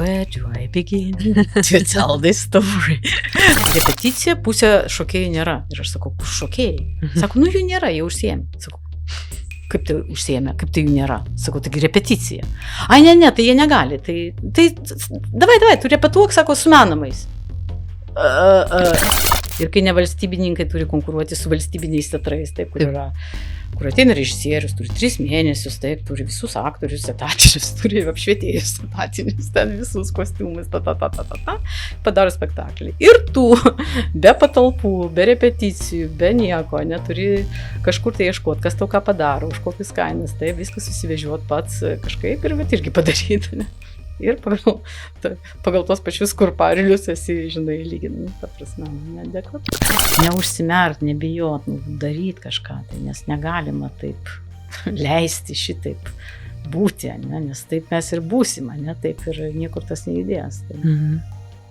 where do I begin to tell this story? Repeticija, pusė šokėjų nėra. Ir aš sakau, kur šokėjai? Sako, jų nėra, jie užsiėmė. Sakau, kaip tai užsiėmė, kaip tai jų nėra? Sakau, taigi repeticija. Ai, ne, tai jie negali. Tai davai, tu repetuok, sako, su menamais. Ir kai nevalstybininkai turi konkuruoti su valstybiniais teatrais, taip, kur ateina režisierius, turi 3 mėnesius, taip, turi visus aktorius, etatinius, turi apšvietėjus etatinius, ten visus kostiumus, padaro spektaklį. Ir tu, be patalpų, be repeticijų, be nieko, neturi kažkur tai ieškoti, kas tau ką padaro, už kokius kainas, taip, viskas susivežiuot pats kažkaip ir irgi padaryti, ne? Ir pagal tos pačius kurparilius esi, žinai, lyginai, ta prasme, neadekvatu. Neužsimert, nebijot, daryt kažką, tai, nes negalima taip leisti šitaip būti, ne? Nes taip mes ir būsim, ne? Taip ir niekur tas nejudės. Tai.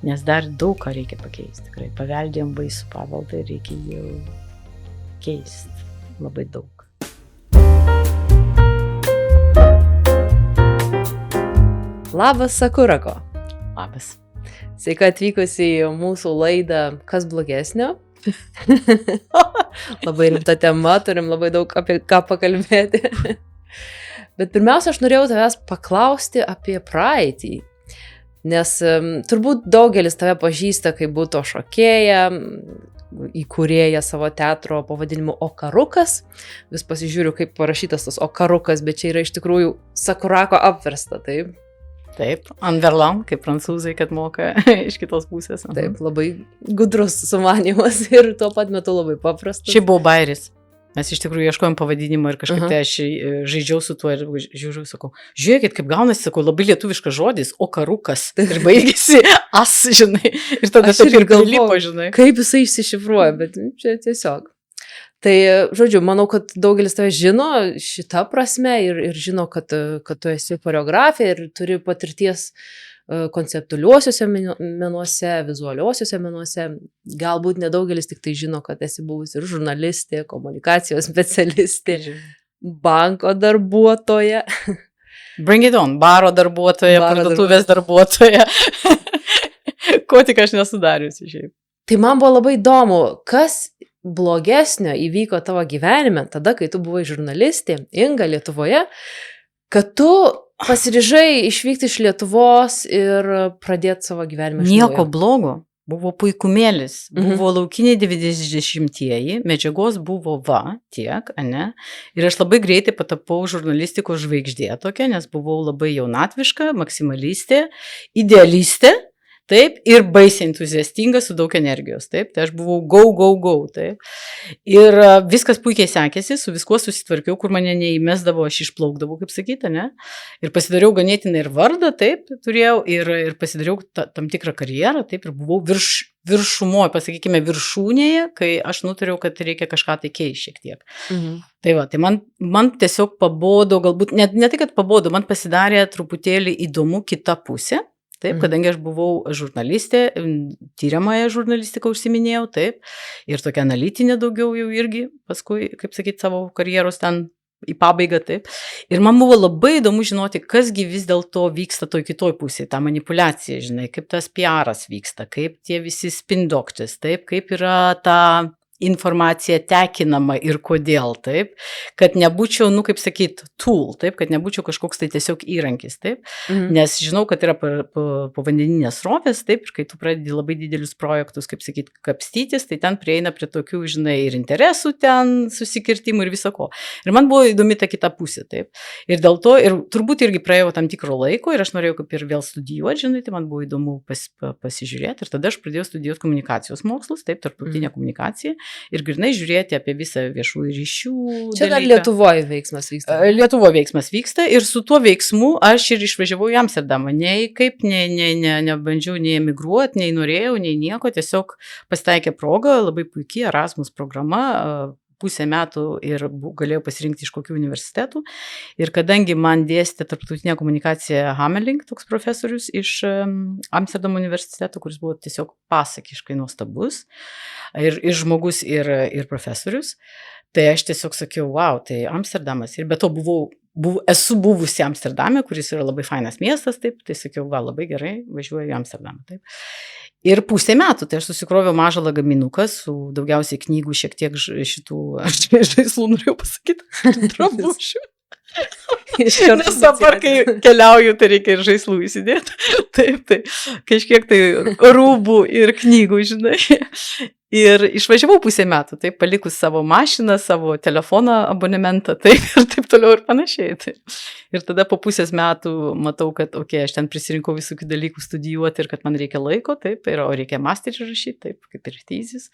Nes dar daug ką reikia pakeisti, tikrai. Paveldėjom baisų paveldą ir reikia jau keisti labai daug. Labas, Sakurako. Labas. Sveika atvykusi į mūsų laidą Kas blogesnio. Labai rimta tema, turim labai daug apie ką pakalbėti. Bet pirmiausia, aš norėjau tavęs paklausti apie praeitį. Nes turbūt daugelis tave pažįsta kaip būto šokėja, įkūrėja savo teatro pavadinimu Okarukas. Vis pasižiūriu, kaip parašytas tas Okarukas, bet čia yra iš tikrųjų Sakurako apversta, taip? Taip, Anverlam, kaip prancūzai, kad moka iš kitos pusės. Taip, labai gudrus sumanymas ir tuo pat metu labai paprastas. Šiaip buvo bairis. Mes iš tikrųjų ieškojom pavadinimo ir kažkaip tai aš žaidžiau su tuo ir žiūriu, sakau, žiūrėkit, kaip gaunasi, sakau, labai lietuviškas žodis, Okarukas. Ir baigėsi as, žinai. Ir tada taip ir galvoju, žinai. Kaip jisai išsišifruoja, bet čia tiesiog. Tai, žodžiu, manau, kad daugelis tave žino šitą prasme ir žino, kad tu esi choreografė ir turi patirties konceptualiuosiuose menuose, vizualiuosiuose menuose. Galbūt nedaugelis tik tai žino, kad esi buvusi ir žurnalistė, komunikacijos specialistė, banko darbuotoja. Bring it on, baro darbuotoja, parduotuvės darbuotoja. Ko tik aš nesudariusi šiaip. Tai man buvo labai įdomu, kas blogesnio įvyko tavo gyvenime, tada, kai tu buvai žurnalistė, Inga, Lietuvoje, kad tu pasiryžai išvykti iš Lietuvos ir pradėti savo gyvenimą iš naujo. Nieko blogo, buvo puikumėlis, buvo laukiniai 90-ieji, medžiagos buvo tiek, ane, ir aš labai greitai patapau žurnalistikos žvaigždė tokia, nes buvau labai jaunatviška, maksimalistė, idealistė. Taip, ir baisiai entuziastinga su daug energijos, taip, tai aš buvau go, taip. Ir viskas puikiai sekėsi, su viskuo susitvarkiau, kur mane neįmesdavo, aš išplaukdavau, kaip sakyta, ne? Ir pasidariau ganėtinai ir vardą, taip, turėjau, ir pasidariau tam tikrą karjerą, taip, ir buvau viršumoje, pasakykime, viršūnėje, kai aš nutariau, kad reikia kažką tai keisti šiek tiek. Tai va, tai man tiesiog pabodo, galbūt, ne tai, kad pabodo, man pasidarė truputėlį įdomu kita pusė. Taip, kadangi aš buvau žurnalistė, tyriamąją žurnalistiką užsiminėjau, taip, ir tokia analitinė daugiau jau irgi, paskui, kaip sakyti, savo karjeros ten į pabaigą, taip. Ir man buvo labai įdomu žinoti, kasgi vis dėlto vyksta toj kitoj pusėje, ta manipuliacija, žinai, kaip tas PR'as vyksta, kaip tie visi spin doctors, taip, kaip yra ta informacija tekinama ir kodėl, taip, kad nebūčiau, kaip sakyt, tool, taip, kad nebūčiau kažkoks tai tiesiog įrankis, taip, nes žinau, kad yra povandeninės srovės, taip, ir kai tu pradedi labai didelius projektus, kaip sakyt, kapstytis, tai ten prieina prie tokių, žinai, ir interesų ten susikirtimų ir viso ko. Ir man buvo įdomi ta kita pusė, taip, ir dėl to, ir turbūt irgi praėjo tam tikro laiko ir aš norėjau kaip ir vėl studijuoti, žinai, tai man buvo įdomu pasižiūrėti ir tada aš pradėjau studijuoti komunikacijos mokslus, taip, tarptautinę komunikaciją. Ir grinai žiūrėti apie visą viešųjų ryšių. Čia dar Lietuvoje veiksmas vyksta. Lietuvoje veiksmas vyksta ir su tuo veiksmu aš ir išvažiavau į Amsterdamą. Nei kaip, nebandžiau nei emigruoti, nei norėjau, nei nieko. Tiesiog pasitaikė proga, labai puikiai Erasmus programa, pusę metų ir galėjau pasirinkti iš kokių universitetų. Ir kadangi man dėstė tarptautinė komunikacija Hamelink, toks profesorius iš Amsterdamo universiteto, kuris buvo tiesiog pasakiškai nuostabus, ir žmogus, ir profesorius, tai aš tiesiog sakiau, wow, tai Amsterdamas. Ir be to buvau esu buvusi Amsterdame, kuris yra labai fainas miestas, taip, tai sakiau, va, labai gerai, važiuoju į Amsterdamą, taip. Ir pusę metų, tai aš susikroviau mažą lagaminuką su daugiausiai knygų, šiek tiek šitų, aš žaislų norėjau pasakyti, drabužių. Nes dabar, kai keliauju, tai reikia ir žaislų įsidėti. Taip, tai kažkiek tai rūbų ir knygų, žinai. Ir išvažiavau pusę metų, taip, palikus savo mašiną, savo telefoną, abonementą, taip, ir taip toliau ir panašiai. Taip. Ir tada po pusės metų matau, kad, aš ten prisirinkau visokių dalykų studijuoti ir kad man reikia laiko, taip, o reikia masterį rašyti, taip, kaip ir tezis.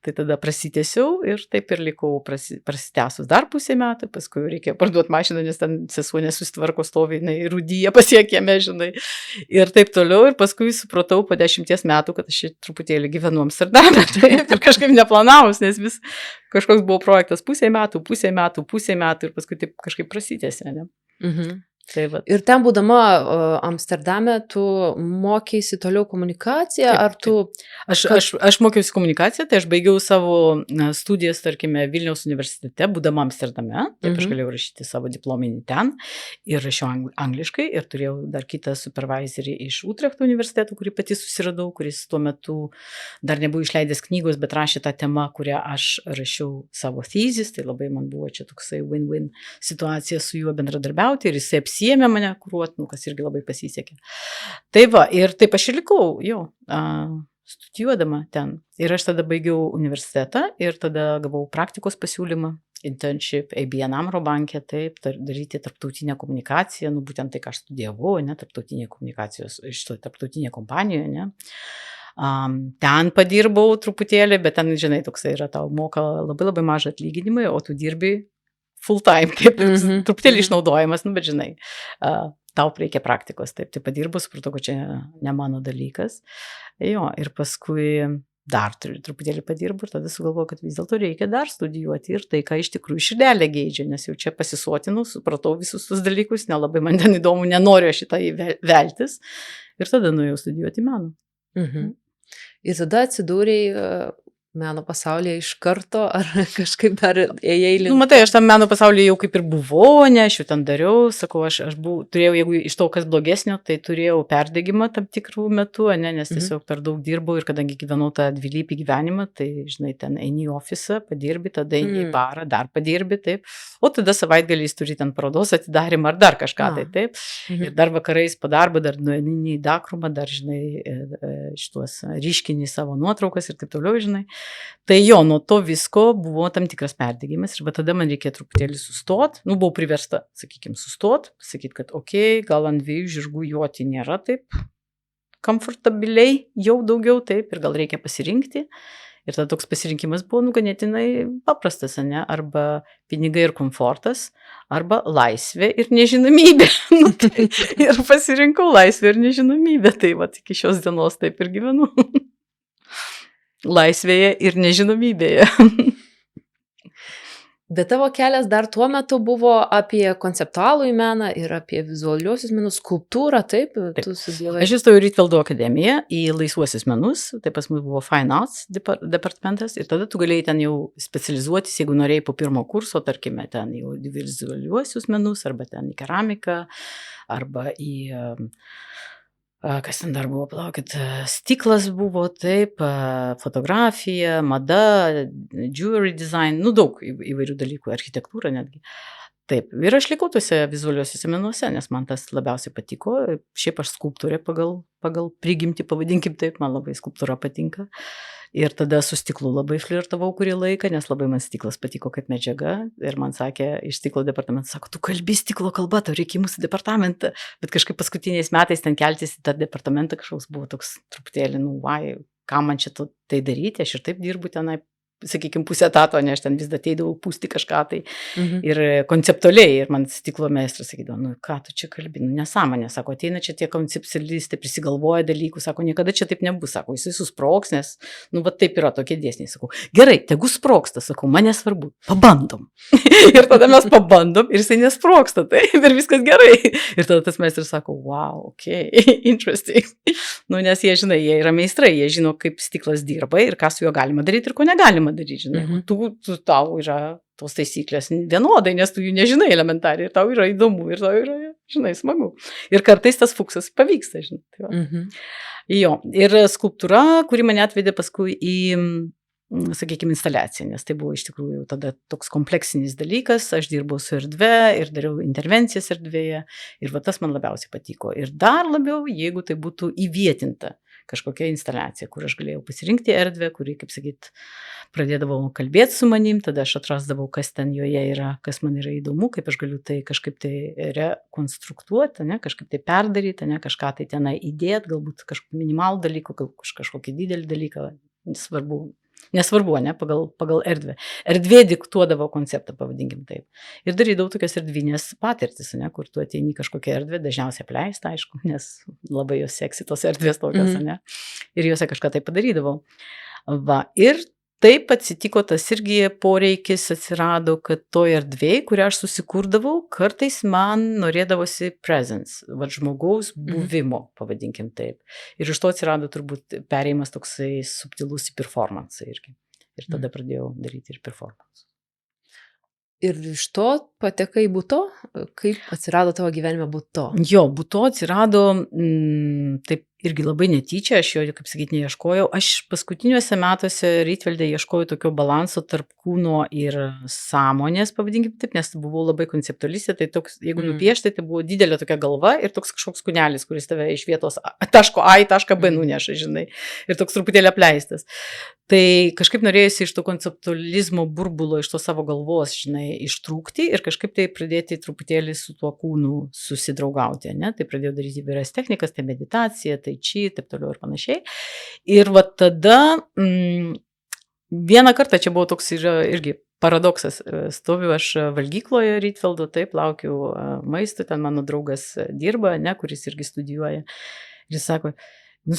Tai tada prasitęsiau ir taip ir likau prasitęsus dar pusę metų, paskui reikia parduoti mašiną, nes ten sesuo nesusitvarko stovi, rūdyje pasiekėme, žinai. Ir taip toliau, ir paskui supratau po 10 metų, kad aš truputėlį gyvenu Amsterdame. Taip, ir kažkaip neplanavus, nes vis kažkoks buvo projektas pusę metų ir paskui taip kažkaip prasitęsė, ne? Tai va. Ir ten būdama Amsterdame, tu mokėsi toliau komunikaciją, taip, ar tu... Aš mokiausi komunikaciją, tai aš baigiau savo studijas, tarkime, Vilniaus universitete, būdama Amsterdame, taip aš galėjau rašyti savo diplominį ten ir rašiau angliškai ir turėjau dar kitą supervisorį iš Utrechto universiteto, kurį pati susiradau, kuris tuo metu dar nebuvo išleidęs knygos, bet rašė tą temą, kurią aš rašiau savo tezis, tai labai man buvo čia toksai win-win situacija su juo bendradarbiauti ir jisai apsiėmė mane kuruoti, kas irgi labai pasisekė. Tai va, ir taip aš ir likau, studijuodama ten. Ir aš tada baigiau universitetą ir tada gavau praktikos pasiūlymą, internship, ABN AMRO banke, taip, daryti tarptautinę komunikaciją, būtent tai, ką aš studijavau, tarptautinė komunikacijos, šitoje tarptautinėje kompanijoje, ne. Ten padirbau truputėlį, bet ten, žinai, toksai yra, tau moka labai labai mažą atlyginimą, o tu dirbi full time, taip, truputėlį išnaudojimas, bet žinai, tau reikia praktikos, taip, tai padirbu, supratau, kad čia ne mano dalykas. Ir paskui dar truputėlį padirbu ir tada sugalvoju, kad vis dėlto reikia dar studijuoti ir tai, ką iš tikrųjų širdelė geidžia, nes jau čia pasisotinu, supratau visus tus dalykus, nelabai man ten įdomu, nenoriu šitą veltis ir tada nuėjau studijuoti meną. Ir tada atsidūrėjai meno pasaulyje iš karto, ar kažkaip dar ėjai link? Matai, aš tam meno pasaulyje jau kaip ir buvau, ne, aš jau ten dariau, sakau, aš turėjau, jeigu iš to, kas blogesnio, tai turėjau perdegimą tam tikrų metų, ne, nes tiesiog per daug dirbau ir kadangi gyvenau tą dvilypį gyvenimą, tai, žinai, ten eini į ofisą, padirbi, tada eini į barą, dar padirbi, taip, o tada savaitgaliais turi ten parodos atidarimą ar dar kažką, taip, ir dar vakarais po darbo, dar nueini į dakrumą, dar, žinai, šitos ryškini savo nuotraukas ir taip toliau, žinai. Tai nuo to visko buvo tam tikras perdegimas ir tada man reikėjo truputėlį sustot, buvau priversta, sakykime, sustot, sakyti, kad gal ant 2 žirgų joti nėra taip komfortabiliai, jau daugiau taip ir gal reikia pasirinkti. Ir tada toks pasirinkimas buvo ganėtinai paprastas, ne? Arba pinigai ir komfortas, arba laisvė ir nežinomybė. Tai, ir pasirinkau laisvę ir nežinomybę, tai va, iki šios dienos taip ir gyvenu. Laisvėje ir nežinomybėje. Bet tavo kelias dar tuo metu buvo apie konceptualų meną ir apie vizualiuosius menus, skulptūrą, taip? Tu studijavai. Aš įstojau į Rietvyldo akademiją, į laisvuosius menus, tai pas mus buvo Fine Arts departamentas ir tada tu galėjai ten jau specializuotis, jeigu norėjai po pirmo kurso, tarkime, ten jau vizualiuosius menus, arba ten į keramiką, arba į... kas ten dar buvo, plaukit, stiklas buvo, taip, fotografija, mada, jewelry design, daug įvairių dalykų, architektūra netgi. Taip, ir aš likau tuose vizualiuosiuose menuose, nes man tas labiausiai patiko, šiaip aš skulptūrė pagal prigimtį, pavadinkim taip, man labai skulptūra patinka. Ir tada su stiklu labai flirtavau kurį laiką, nes labai man stiklas patiko kaip medžiaga. Ir man sakė, iš stiklo departamento, sako, tu kalbi stiklo kalba, tau reikia į mūsų departamentą. Bet kažkaip paskutiniais metais ten keltis į tą departamentą kažkoks buvo toks truputėlį, ką man čia tai daryti, aš ir taip dirbu tenai, sakykime, pusę etato, nes aš ten vis ateidavau pūsti kažką tai ir konceptualiai, ir man stiklo meistras sakydavo, ką tu čia kalbi, nesąmonė, sako, ateina čia tie konceptualistai, prisigalvoja dalykų, sako, niekada čia taip nebus, sako, jisai susprogs, nes, va taip yra tokie dėsniai, sako, gerai, tegu sprogsta, sako, man nesvarbu, pabandom. Ir tada mes pabandom ir jisai nesprogsta, taip, ir viskas gerai. Ir tada tas meistras sako, wow, interesting. Nes jie, žinai, jie yra meistrai, jie žino, kaip stiklas dirba ir ką su juo galima daryti ir ko negalima daryti, žinai. Tau yra tos taisyklės vienodai, nes tu jų nežinai elementariai ir tau yra įdomu ir tau yra, žinai, smagu. Ir kartais tas fuksas pavyksta, žinai. Tai va. Jo, ir skulptūra, kuri mane atvedė paskui į, sakykime, instaliaciją, nes tai buvo iš tikrųjų tada toks kompleksinis dalykas, aš dirbau su erdve ir dariau intervencijas erdvėje ir va tas man labiausiai patiko. Ir dar labiau, jeigu tai būtų įvietinta kažkokia instaliacija, kur aš galėjau pasirinkti erdvę, kuri, kaip sakyt, pradėdavau kalbėti su manim, tada aš atrasdavau, kas ten joje yra, kas man yra įdomu, kaip aš galiu tai kažkaip tai rekonstruktuoti, ne, kažkaip tai perdaryti, ne, kažką tai tenai įdėti, galbūt kažkokį minimalų dalyką, galbūt kažkokį didelį dalyką, nesvarbu, ne, pagal erdvę. Erdvė diktuodavo konceptą, pavadinkim taip. Ir darydavau tokias erdvinės patirtis, ne, kur tu ateini kažkokią erdvę, dažniausiai apleista, aišku, nes labai jos seksi tos erdvės tokios, ne, ir juose kažką tai padarydavau. Va, ir taip atsitiko, tas irgi poreikis atsirado, kad toj erdvėj, kurią aš susikurdavau, kartais man norėdavosi presence, va, žmogaus buvimo, pavadinkim taip. Ir iš to atsirado turbūt perėjimas toksai subtilus į performance irgi. Ir tada pradėjau daryti ir performance. Ir iš to patekai į buto? Kaip atsirado tavo gyvenime buto? Jo, buto atsirado taip irgi labai netyčia, aš jo, kaip sakyti, neieškojau. Aš paskutiniuose metuose Rytvelde ieškojau tokio balanso tarp kūno ir sąmonės, pavadinkim taip, nes buvau labai konceptualistė, tai toks, jeigu nupiešti, tai buvo didelė tokia galva ir toks kažkoks kūnelis, kuris tave iš vietos taško A į tašką B nuneša, žinai, ir toks truputėlį apleistas. Tai kažkaip norėjusi iš to konceptualizmo burbulo, iš to savo galvos, žinai, ištrūkti ir kažkaip tai pradėti truputėlį su tuo kūnu susidraugauti, ne? Tai pradėjau daryti įvairias technikas, tai meditacija, tai či, taip toliau ir panašiai. Ir va tada vieną kartą, čia buvo toks irgi paradoksas, stoviu aš valgykloje Rytveldo, taip, laukiu maistų, ten mano draugas dirba, ne, kuris irgi studijuoja. Ir jis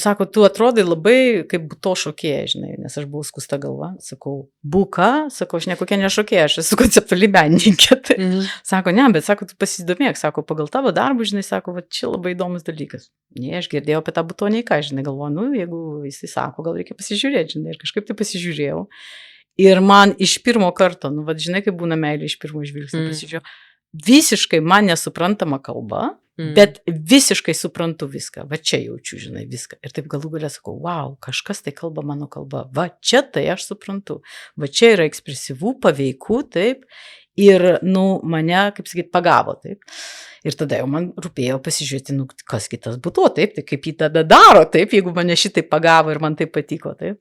sako, tu atrodai labai kaip buto šokėja, žinai, nes aš buvau skusta galva. Sakau, buka, sakau, aš nekokia nešokėja, aš esu konceptuali menininkė. Tai. Sako, ne, bet sako, tu pasidomėk, sako, pagal tavo darbą, žinai, sako, va, čia labai įdomus dalykas. Ne, aš girdėjau apie tą butoniką, žinai, galvoju, jeigu jisai sako, gal reikia pasižiūrėti, žinai, ir kažkaip tai pasižiūrėjau. Ir man iš pirmo karto, va, žinai, kaip būna meilė iš pirmo žvilgsnio, pasižiūrėjau, visiškai man nesuprantama kalba, bet visiškai suprantu viską, va čia jaučiu, žinai, viską. Ir taip galų galia sakau, wow, kažkas tai kalba mano kalba, va čia tai aš suprantu, va čia yra ekspresyvų, paveikų, taip, ir, mane, kaip sakyt, pagavo, taip. Ir tada jau man rūpėjo pasižiūrėti, kas kitas buto, taip, tai kaip jį tada daro, taip, jeigu mane šitai pagavo ir man tai patiko, taip.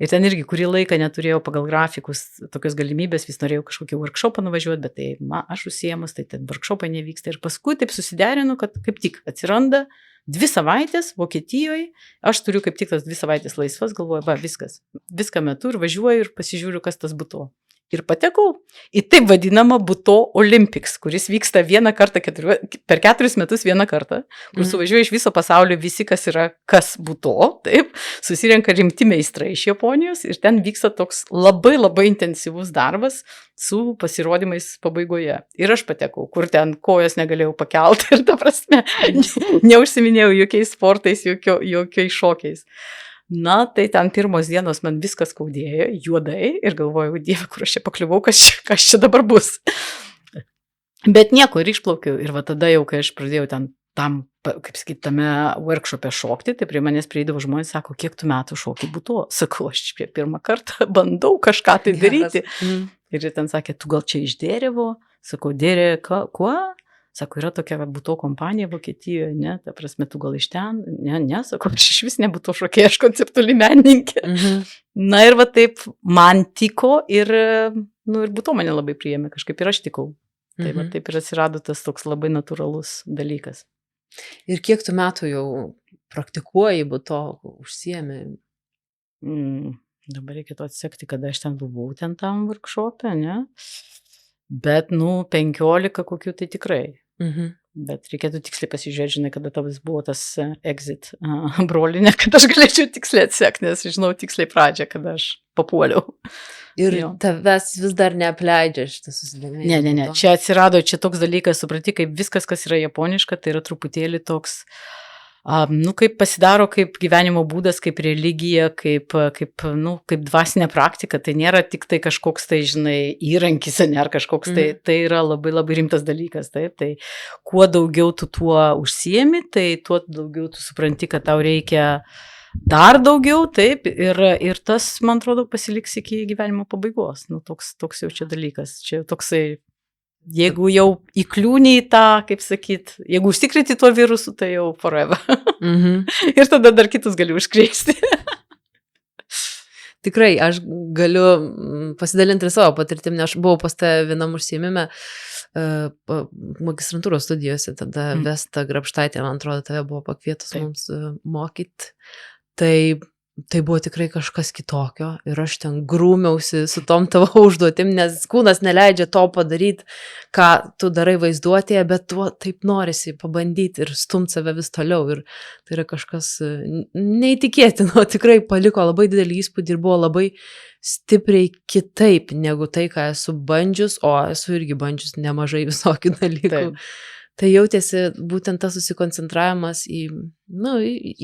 Ir ten irgi kurį laiką neturėjau pagal grafikus tokios galimybės, vis norėjau kažkokį workshopą nuvažiuoti, bet tai aš užsiemus, tai ten workshopai nevyksta. Ir paskui taip susiderinu, kad kaip tik atsiranda 2 savaitės Vokietijoje, aš turiu kaip tik tas 2 savaitės laisvas, galvoju, va, viską metu ir važiuoju ir pasižiūriu, kas tas buto. Ir patekau į taip vadinamą buto Olympics, kuris vyksta per 4 metus vieną kartą, kur suvažiuoja iš viso pasaulio visi, kas buto, taip, susirenka rimti meistrai iš Japonijos ir ten vyksta toks labai labai intensyvus darbas su pasirodymais pabaigoje. Ir aš patekau, kur ten kojas negalėjau pakelti ir ta prasme neužsiminėjau jokiais sportais, jokiais šokiais. Na, tai ten pirmos dienos man viskas skaudėjo, juodai, ir galvojau, Dieve, kur aš čia pakliuvau, kas čia dabar bus. Bet nieko, ir išplaukiau. Ir va tada jau, kai aš pradėjau tam, kaip sakyt, tame workshop'e šokti, tai prie manęs prieidavo žmonės, sako, kiek tu metų šoki buto? Sakau, aš pirmą kartą bandau kažką tai daryti. Ir ten sakė, tu gal čia iš Dėrevo? Sakau, Dėrė, kuo? Sako, yra tokia buto kompanija Vokietijoje, ne, ta prasme, tu gal iš ten, ne, sako, aš iš vis nebuto šokėja, aš konceptuali menininkė. Na ir va taip man tiko ir buto mane labai priėmė kažkaip ir aš tikau. Tai va taip ir atsirado tas toks labai natūralus dalykas. Ir kiek tu metų jau praktikuoji buto, užsiemi? Dabar reikėtų atsekti, kada aš ten buvau tam workshop'e, ne? Bet, 15 kokių tai tikrai. Bet reikėtų tiksliai pasižiūrėti, žinai, kada tavas buvo tas exit brolinė, kad aš galėčiau tiksliai atsekti, nes žinau tiksliai pradžią, kada aš papuoliau. Ir tavęs vis dar neapleidžia šitas susidomėjimas. Ne. Čia atsirado, čia toks dalykas, supranti, kaip viskas, kas yra japoniška, tai yra truputėlį toks Kaip pasidaro kaip gyvenimo būdas, kaip religija, kaip dvasinė praktika, tai nėra tik tai kažkoks tai, žinai, įrankis, ar kažkoks tai yra labai labai rimtas dalykas, taip, tai kuo daugiau tu tuo užsiemi, tai tuo daugiau tu supranti, kad tau reikia dar daugiau, taip, ir tas, man atrodo, pasiliks iki gyvenimo pabaigos, toks jau čia dalykas, čia toksai. Jeigu jau įkliūni į tą, kaip sakyt, jeigu užsikriti tuo virusu, tai jau forever. Ir tada dar kitus gali užkrėsti. Tikrai, aš galiu pasidalinti savo patirtim, nes aš buvau pas tave vienam užsiėmime magistrantūros studijose, tada Vesta Grabštaitė, man atrodo, tave buvo pakvietus mums mokyti. Tai buvo tikrai kažkas kitokio ir aš ten grūmiausi su tom tavo užduotim, nes kūnas neleidžia to padaryti, ką tu darai vaizduotėje, bet tuo taip norisi pabandyti ir stumti save vis toliau. Ir tai yra kažkas neįtikėtino, tikrai paliko labai didelį įspūdį ir buvo labai stipriai kitaip negu tai, ką esu bandžius, o esu irgi bandžius nemažai visokių dalykų. Taip. Tai jautėsi būtent tas susikoncentravimas į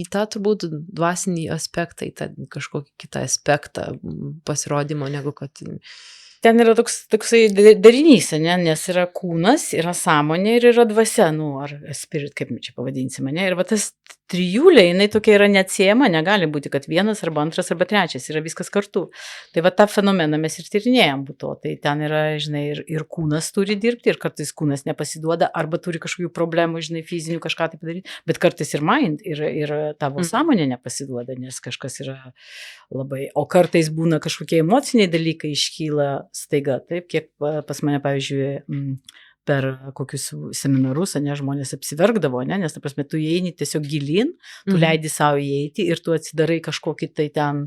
tą turbūt dvasinį aspektą, į tą kažkokį kitą aspektą pasirodymo, negu kad... Ten yra toksai darinys, nes yra kūnas, yra sąmonė ir yra dvasia, ar spirit, kaip čia pavadinsime, ir va tas trijulė, jinai tokia yra neatsiejama, negali būti, kad vienas arba antras arba trečias, yra viskas kartu. Tai va tą fenomeną mes ir tyrinėjam būto, tai ten yra, žinai, ir kūnas turi dirbti, ir kartais kūnas nepasiduoda, arba turi kažkokių problemų, žinai, fizinių kažką tai padaryti, bet kartais ir mind, ir tavo sąmonė nepasiduoda, nes kažkas yra labai, o kartais būna kažkokie emociniai dalykai iškyla staiga, taip, kiek pas mane, pavyzdžiui, per kokius seminarus, žmonės apsiverkdavo, nes, ta prasme, tu įeini tiesiog gilin, tu leidi savo įeiti ir tu atsidarai kažkokį tai ten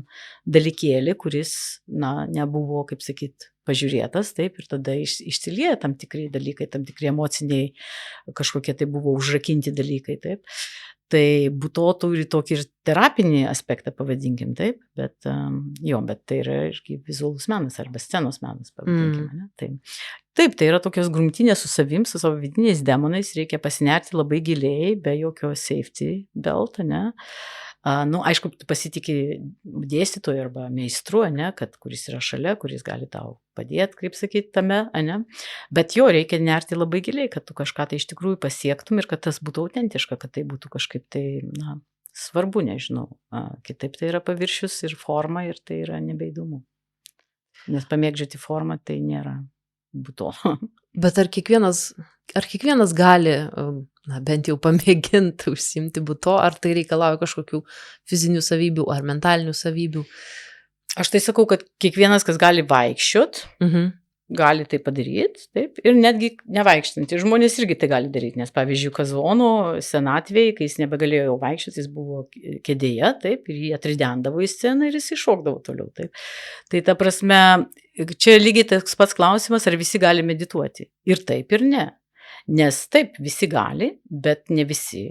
dalykėlį, kuris, nebuvo, kaip sakyt, pažiūrėtas, taip, ir tada išsilieja tam tikri dalykai, tam tikri emociniai, kažkokie tai buvo užrakinti dalykai, taip. Tai būto turi tokį ir terapinį aspektą, pavadinkim, taip, bet tai yra irgi vizualus menas arba scenos menas, pavadinkim, Taip, tai yra tokios grumtinės su savim, su savo vidiniais demonais, reikia pasinerti labai giliai, be jokio safety belt, aišku, tu pasitikė dėstytoju arba meistru, kuris yra šalia, kuris gali tau padėti, kaip sakyti, tame, bet jo reikia nerti labai giliai, kad tu kažką tai iš tikrųjų pasiektum ir kad tas būtų autentiška, kad tai būtų kažkaip tai, svarbu, nežinau, kitaip tai yra paviršius ir forma ir tai yra nebeįdomu, nes pamėgdžioti formą tai nėra būto. Bet ar kiekvienas gali, bent jau pamėginti užsiimti būto, ar tai reikalauja kažkokių fizinių savybių ar mentalinių savybių? Aš tai sakau, kad kiekvienas, kas gali vaikščiot, gali tai padaryti, taip, ir netgi nevaikštinti. Žmonės irgi tai gali daryti, nes, pavyzdžiui, Kazono senatvėje, kai jis nebegalėjo jau vaikščioti, jis buvo kėdėje, taip, ir jį atridendavo į sceną ir jis iššokdavo toliau, taip. Tai ta prasme, čia lygiai tas pats klausimas, ar visi gali medituoti. Ir taip, ir ne. Nes taip, visi gali, bet ne visi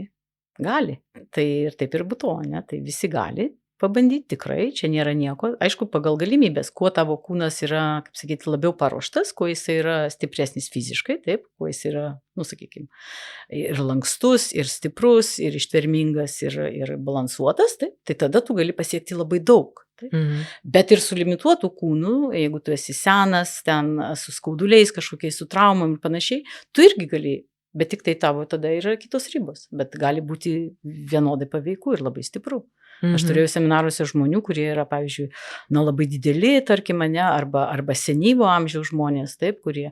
gali. Tai ir taip ir būtų, tai visi gali pabandyti tikrai, čia nėra nieko. Aišku, pagal galimybės, kuo tavo kūnas yra, kaip sakyti, labiau paruoštas, kuo jis yra stipresnis fiziškai, taip, kuo jis yra, sakykime, ir lankstus, ir stiprus, ir ištvermingas, ir balansuotas, taip, tai tada tu gali pasiekti labai daug. Taip. Bet ir su limituotu kūnu, jeigu tu esi senas, ten su skauduliais, kažkokiais su traumom ir panašiai, tu irgi gali, bet tik tai tavo tada yra kitos ribos, bet gali būti vienodai paveiku ir labai stipru. Aš turėjau seminaruose žmonių, kurie yra, pavyzdžiui, labai dideli, tarkim, arba senyvo amžiaus žmonės, taip, kurie,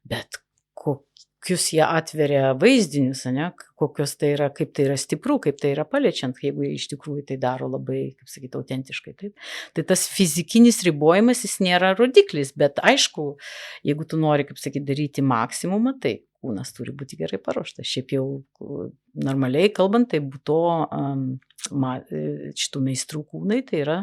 bet kokius jie atveria vaizdinius, kokios tai yra, kaip tai yra stipru, kaip tai yra paliečiant, jeigu jie iš tikrųjų tai daro labai, kaip sakyti, autentiškai, taip. Tai tas fizikinis ribojimas, jis nėra rodiklis, bet aišku, jeigu tu nori, kaip sakyti, daryti maksimumą, tai kūnas turi būti gerai paruoštas. Šiaip jau normaliai kalbant, tai būtų šitų meistrų kūnai, tai yra,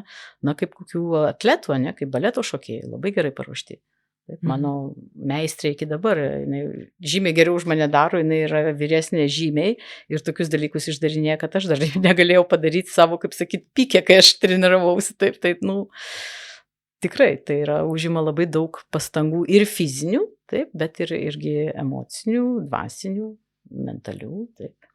kaip kokių atletų, kaip baleto šokėjai, labai gerai paruošti. Taip, mano meistrė iki dabar, jinai žymiai geriau už mane daro, jinai yra vyresnė žymiai ir tokius dalykus išdarinėja, kad aš dar negalėjau padaryti savo, kaip sakyti, pikę, kai aš treniravausi. Taip, tikrai, tai yra užima labai daug pastangų ir fizinių, taip, bet irgi emocinių, dvasinių, mentalių, taip.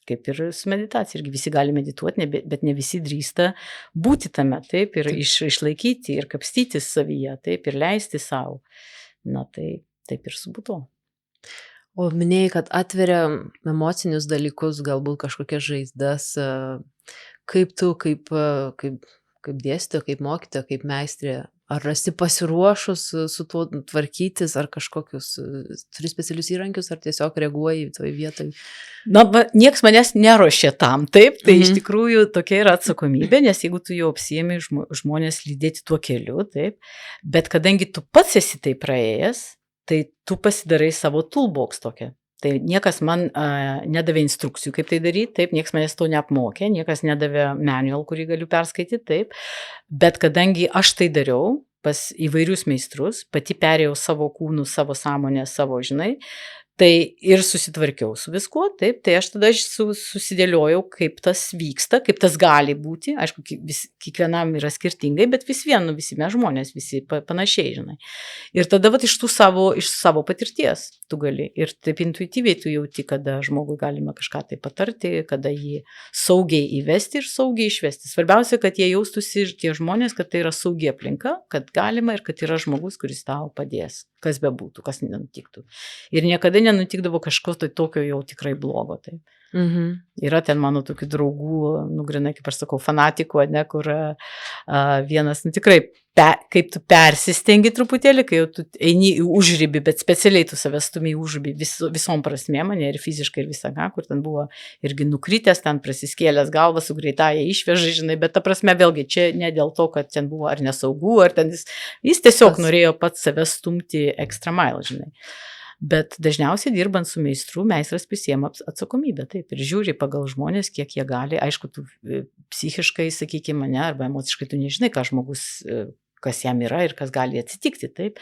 kaip ir su meditacija, irgi visi gali medituoti, bet ne visi drįsta būti tame, taip, ir išlaikyti, ir kapstytis savyje, taip, ir leisti savo. Na, tai taip ir su būtu. O minėjai, kad atveria emocinius dalykus, galbūt kažkokias žaizdas. Kaip tu, kaip dėstytoja, kaip mokytoja, kaip meistrė, ar esi pasiruošus su tuo tvarkytis, ar kažkokius turi specialius įrankius, ar tiesiog reaguoji toj vietoj? Na, nieks manęs neruošė tam, taip, tai iš tikrųjų tokia yra atsakomybė, nes jeigu tu jau apsiėmė žmonės lydėti tuo keliu, taip, bet kadangi tu pats esi tai praėjęs, tai tu pasidarai savo toolbox tokią. Tai niekas man nedavė instrukcijų, kaip tai daryti, taip, niekas manęs to neapmokė, niekas nedavė manual, kurį galiu perskaityti, taip, bet kadangi aš tai dariau pas įvairius meistrus, pati perėjau savo kūnų, savo sąmonę, savo, žinai, tai ir susitvarkiau su viskuo, taip, tai aš tada susidėliojau, kaip tas vyksta, kaip tas gali būti, aišku, kiekvienam yra skirtingai, bet vis vien, visi mes žmonės, visi panašiai, žinai. Ir tada iš savo patirties tu gali, ir taip intuityviai tu jauti, kada žmogui galima kažką tai patarti, kada jį saugiai įvesti ir saugiai išvesti. Svarbiausia, kad jie jaustųsi tie žmonės, kad tai yra saugi aplinka, kad galima ir kad yra žmogus, kuris tau padės, kas bebūtų, kas nenutiktų. Ir niekada nenutikdavo kažko tai tokio jau tikrai blogo. Taip. Yra ten mano tokių draugų, grinai, kaip aš sakau, fanatikų, ne, kur vienas, tikrai, kaip tu persistengi truputėlį, kai jau tu eini į užribį, bet specialiai tu savęs stumi į užribį visom prasmėm, ne, ir fiziškai, ir visą ką, kur ten buvo irgi nukritęs, ten prasiskėlęs galvą, su greitąja išveža, žinai, bet ta prasme vėlgi čia ne dėl to, kad ten buvo ar nesaugu, ar ten jis tiesiog norėjo pats savęs stumti extra mile, žinai. Bet dažniausiai dirbant su meistru, meistras prisiema atsakomybę, taip, ir žiūri pagal žmonės, kiek jie gali, aišku, tu psichiškai, sakykime, ne, arba emociškai tu nežinai, ką žmogus, kas jam yra ir kas gali atsitikti, taip.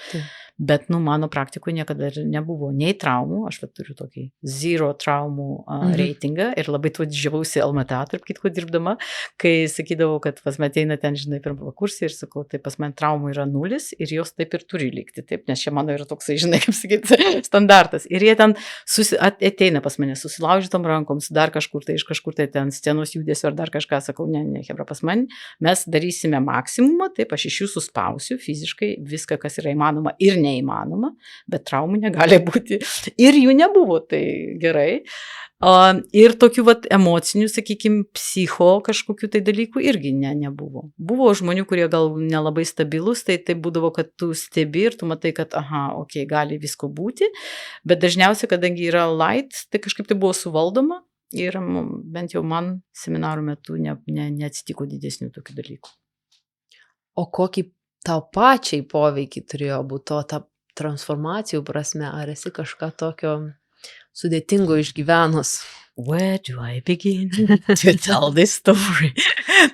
Bet, mano praktikoje niekada nebuvo nei traumų, aš turiu tokį zero traumų reitingą ir labai tuo didžiavausi LMTA, tarp kitko dirbdama, kai sakydavau, kad pas mane ateina ten, žinai, pirmą kursą ir sakau, tai pas mane traumų yra 0 ir jos taip ir turi likti, taip, nes čia mano yra toksai, žinai, kaip sakyti, standartas. Ir jie ten ateina pas mane susilaužytom rankom, su dar kažkur tai, iš kažkur tai ten scenos judesio ar dar kažką, sakau, ne, hebra, pas mane, mes darysime maksimumą, taip, aš iš jūsų spausiu fiziškai viską, kas yra įmanoma ir neįmanoma, bet traumų negali būti. Ir jų nebuvo, tai gerai. Ir tokių emocinių, sakykime, psicho kažkokių tai dalykų irgi nebuvo. Buvo žmonių, kurie gal nelabai stabilus, tai būdavo, kad tu stebi ir tu matai, kad, okei, gali visko būti, bet dažniausiai, kadangi yra light, tai kažkaip tai buvo suvaldoma ir bent jau man seminarų metu neatsitiko didesnių tokių dalykų. O kokį tau pačiai poveikį turėjo būti ta transformacijų prasme, ar esi kažką tokio sudėtingo išgyvenus? Where do I begin to tell this story?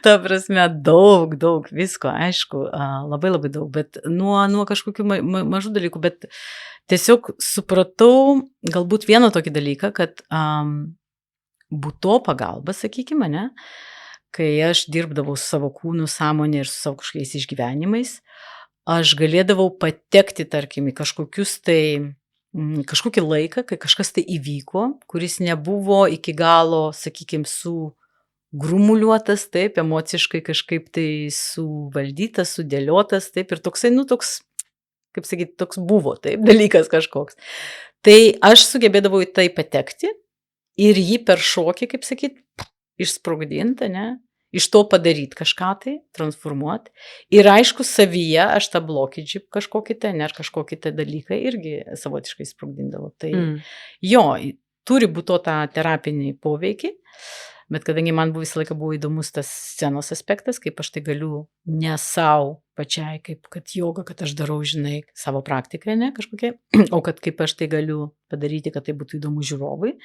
Ta prasme, daug visko, aišku, labai daug, bet nuo kažkokių mažų dalykų, bet tiesiog supratau galbūt vieną tokį dalyką, kad būto pagalba, sakykime, ne? Kai aš dirbdavau su savo kūnų sąmonė ir su savo kažkokiais išgyvenimais, aš galėdavau patekti, tarkim, į kažkokį laiką, kai kažkas tai įvyko, kuris nebuvo iki galo, sakykime, sugrumuliuotas, taip, emociškai kažkaip tai suvaldytas, sudėliotas, taip, ir toksai, toks, kaip sakyti, toks buvo, taip, dalykas kažkoks. Tai aš sugebėdavau į tai patekti ir jį per šokį, kaip sakyti, išsprogdinti, ne, iš to padaryti kažką tai, transformuoti. Ir aišku, savyje aš tą blokidžį kažkokį tai, ne, ar kažkokį tai dalyką irgi savotiškai sprogdindavau. Tai jo, turi būti tą terapinį poveikį, bet kadangi man visą laiką buvo įdomus tas scenos aspektas, kaip aš tai galiu ne savo pačiai, kaip kad joga, kad aš darau, žinai, savo praktiką, ne, kažkokia, o kad kaip aš tai galiu padaryti, kad tai būtų įdomu žiūrovui.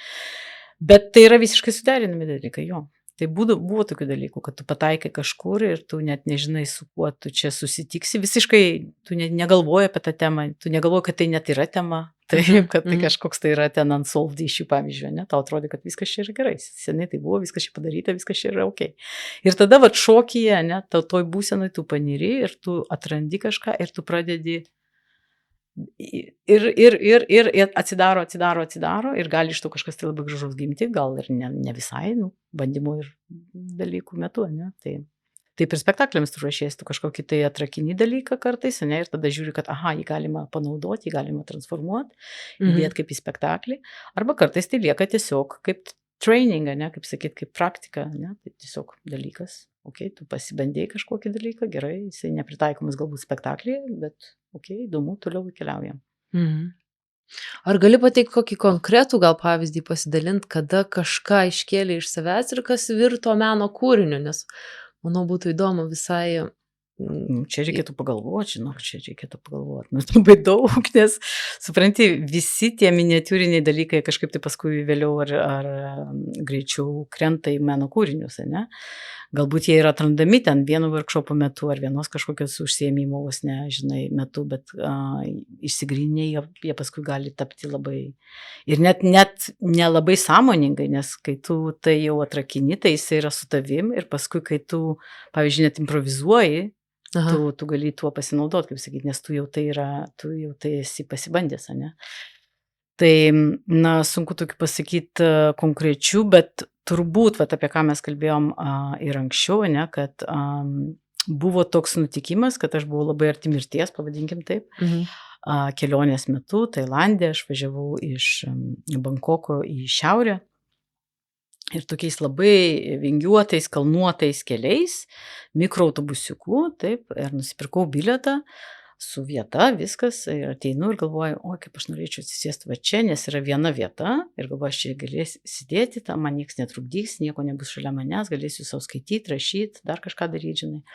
Bet tai yra visiškai suderinami dalykai, jo. Tai buvo tokių dalykų, kad tu pataikai kažkur ir tu net nežinai, su kuo tu čia susitiksi. Visiškai tu negalvoji apie tą temą, tu negalvoji, kad tai net yra tema. Taip, kad tai kažkoks tai yra ten unsolved issue, pavyzdžiui, ne? Tau atrodo, kad viskas čia yra gerai. Seniai tai buvo, viskas čia padaryta, viskas čia yra ok. Ir tada šokyje, ne, toj būsenai tu paniri ir tu atrandi kažką ir tu pradedi ir atsidaro ir gali iš to kažkas tai labai gražaus gimti, gal ir ne visai, bandymų ir dalykų metu, ne? Taip ir spektakliams tu ruošiesi, tu kažkokį tai atrakinį dalyką kartais, ne, ir tada žiūri, kad jį galima panaudoti, jį galima transformuoti, įdėti kaip į spektaklį, arba kartais tai lieka tiesiog kaip training, ne, kaip sakyt, kaip praktika, ne, tai tiesiog dalykas, tu pasibandėjai kažkokį dalyką, gerai, jisai nepritaikomas galbūt spektaklį, bet įdomu, toliau keliaujam. Ar gali pateikti kokį konkretų gal pavyzdį pasidalinti, kada kažką iškėlė iš savęs ir kas virto meno kūriniu, nes manau, būtų įdomu visai. Čia reikėtų pagalvoti, labai daug, nes, supranti, visi tie miniatiūriniai dalykai kažkaip tai paskui vėliau ar greičiau krenta į meno kūrinius, ne? Galbūt jie yra atrandami ten vieno workshopo metu ar vienos kažkokios užsiėmimo, metu, bet išsigryniniai jie paskui gali tapti labai ir net nelabai sąmoningai, nes kai tu tai jau atrakini, tai jis yra su tavim ir paskui, kai tu, pavyzdžiui, net improvizuoji, tu gali tuo pasinaudoti, kaip sakyti, nes tu jau tai esi pasibandęs, ne? Tai, sunku tokį pasakyti konkrečių, bet turbūt, apie ką mes kalbėjom ir anksčiau, ne, kad buvo toks nutikimas, kad aš buvau labai arti mirties, pavadinkim taip, kelionės metu, Tailande, aš važiavau iš Bankoko į šiaurę ir tokiais labai vingiuotais, kalnuotais keliais, mikroautobusiuku, taip, ir nusipirkau bilietą su vieta, viskas, ir ateinu ir galvoju, kaip aš norėčiau atsisėsti va čia, nes yra viena vieta, ir galvoju, aš čia galėsiu sėdėti, tam man nieks netrukdys, nieko nebus šalia manęs, galėsiu savo skaityti, rašyti, dar kažką daryti, žinai.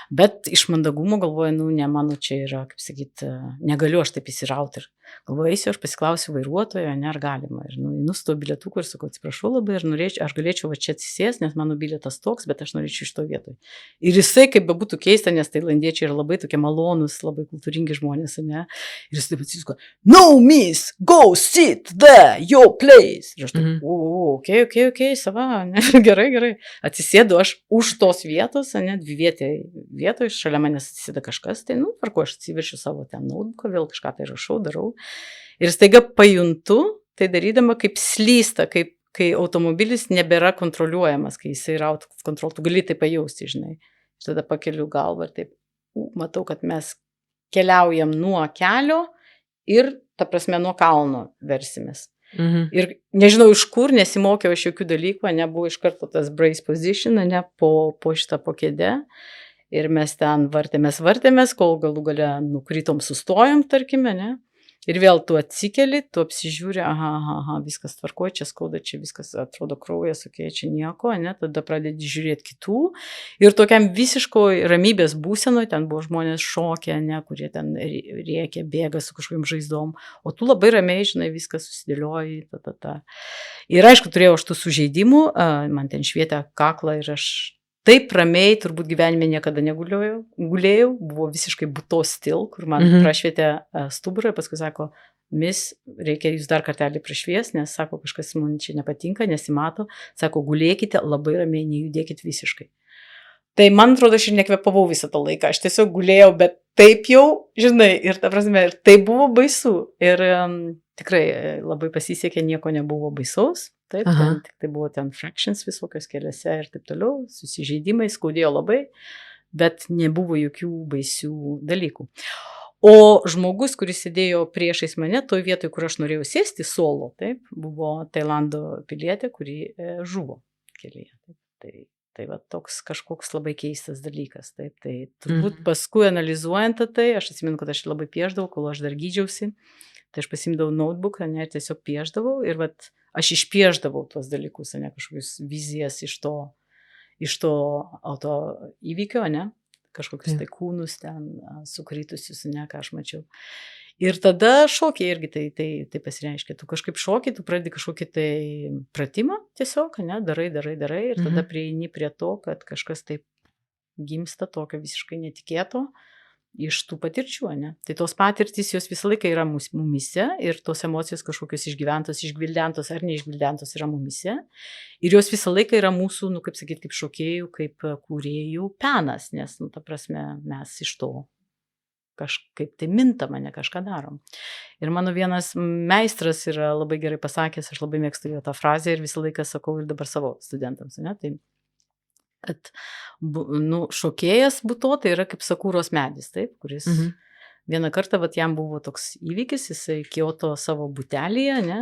Bet iš mandagumo galvoju, ne mano čia yra, kaip sakyti, negaliu aš taip įsirauti ir galvoju, eisiu, aš pasiklausiu vairuotojo, ne, ar galima. Ir einu su to bilietuku ir sakau, atsiprašau labai, ir aš galėčiau va čia atsisėsti, nes mano bilietas toks, bet aš norėčiau iš to vietoj. Ir jisai, kaip bebūtų keista, nes tailandiečiai yra labai tokie malonūs, labai kultūringi žmonės, ne. Ir jis taip atsisuko, no miss, go sit there, your place. Ir aš taip, okay, sava, ne, gerai. Atsisėdu aš už tos vietos, ne, vietoj, šalia manęs atsisėda kažkas, tai, tvarko, aš atsiverčiu savo ten notebooką, vėl kažką tai rašau, darau. Ir staiga pajuntu, tai darydama kaip slysta, kai automobilis nebėra kontroliuojamas, kai jisai yra out of control, tu gali tai pajausti, žinai. Ir tada pakeliu galvą ir taip, matau, kad mes keliaujam nuo kelio ir, ta prasme, nuo kalno versimės. Ir nežinau iš kur, nesimokiau aš jokių dalykų, nebuvo iš karto tas brace position, ne, po šitą kėdę. Ir mes ten vartėmės, kol galų gale nukritom, sustojom, tarkime, ne. Ir vėl tu atsikeli, tu apsižiūri, viskas tvarkoja, čia skauda, čia viskas atrodo kraujas, čia nieko, ne, tada pradedi žiūrėti kitų. Ir tokiam visiškoj ramybės būsenoj, ten buvo žmonės šokę, ne, kurie ten rėkia, bėga su kažkokiam žaizdom, o tu labai ramiai, žinai, viskas susidėlioji, Ir aišku, turėjau aš tų sužeidimų, man ten švietė kaklą ir aš taip ramiai, turbūt gyvenime niekada negulėjau, buvo visiškai butos stil, kur man prašvietė stuburą ir paskui sako, mis, reikia jūs dar kartelį prašvies, nes sako, kažkas man čia nepatinka, nesimato, sako, gulėkite labai ramiai, nejudėkit visiškai. Tai man atrodo, aš ir nekvėpavau visą tą laiką, aš tiesiog gulėjau, bet taip jau, žinai, ir ta prasme, ir tai buvo baisu. Ir tikrai labai pasisekė, nieko nebuvo baisaus. Taip, tik tai buvo ten fractions visokios keliose ir taip toliau, susižeidimai, skaudėjo labai, bet nebuvo jokių baisių dalykų. O žmogus, kuris sėdėjo priešais mane, toj vietoj, kur aš norėjau sėsti solo, taip, buvo Tailando pilietė, kuri žuvo kelyje. Tai va toks kažkoks labai keistas dalykas. Taip, tai turbūt paskui analizuojant tai, aš atsimenu, kad aš labai piešdavau, kol aš dar gydžiausi, tai aš pasimdavau notebooką, ne, ir tiesiog piešdavau ir vat aš išpieždavau tuos dalykus, ne, kažkokius vizijas iš to auto įvykio, ne, kažkokius tai kūnus ten sukritusius, ne, ką aš mačiau. Ir tada šokiai irgi tai pasireiškia. Tu kažkaip šokiai, tu pradedi kažkokį tai pratimą tiesiog, ne, darai ir tada prieini prie to, kad kažkas taip gimsta tokio visiškai netikėto iš tų patirčių, ne. Tai tos patirtys, jos visą laiką yra mumise ir tos emocijos kažkokios išgyventos, išgvildentos ar neišgvildentos yra mumise. Ir jos visą laiką yra mūsų, kaip sakyti, kaip šokėjų, kaip kūrėjų penas, nes, ta prasme, mes iš to kažkaip tai mintam, ne kažką darom. Ir mano vienas meistras yra labai gerai pasakęs, aš labai mėgstu jo tą frazę ir visą laiką sakau ir dabar savo studentams, ne, tai kad šokėjas buto tai yra kaip sakūros medis, taip, kuris vieną kartą, vat, jam buvo toks įvykis, jisai Kioto savo butelyje, ne,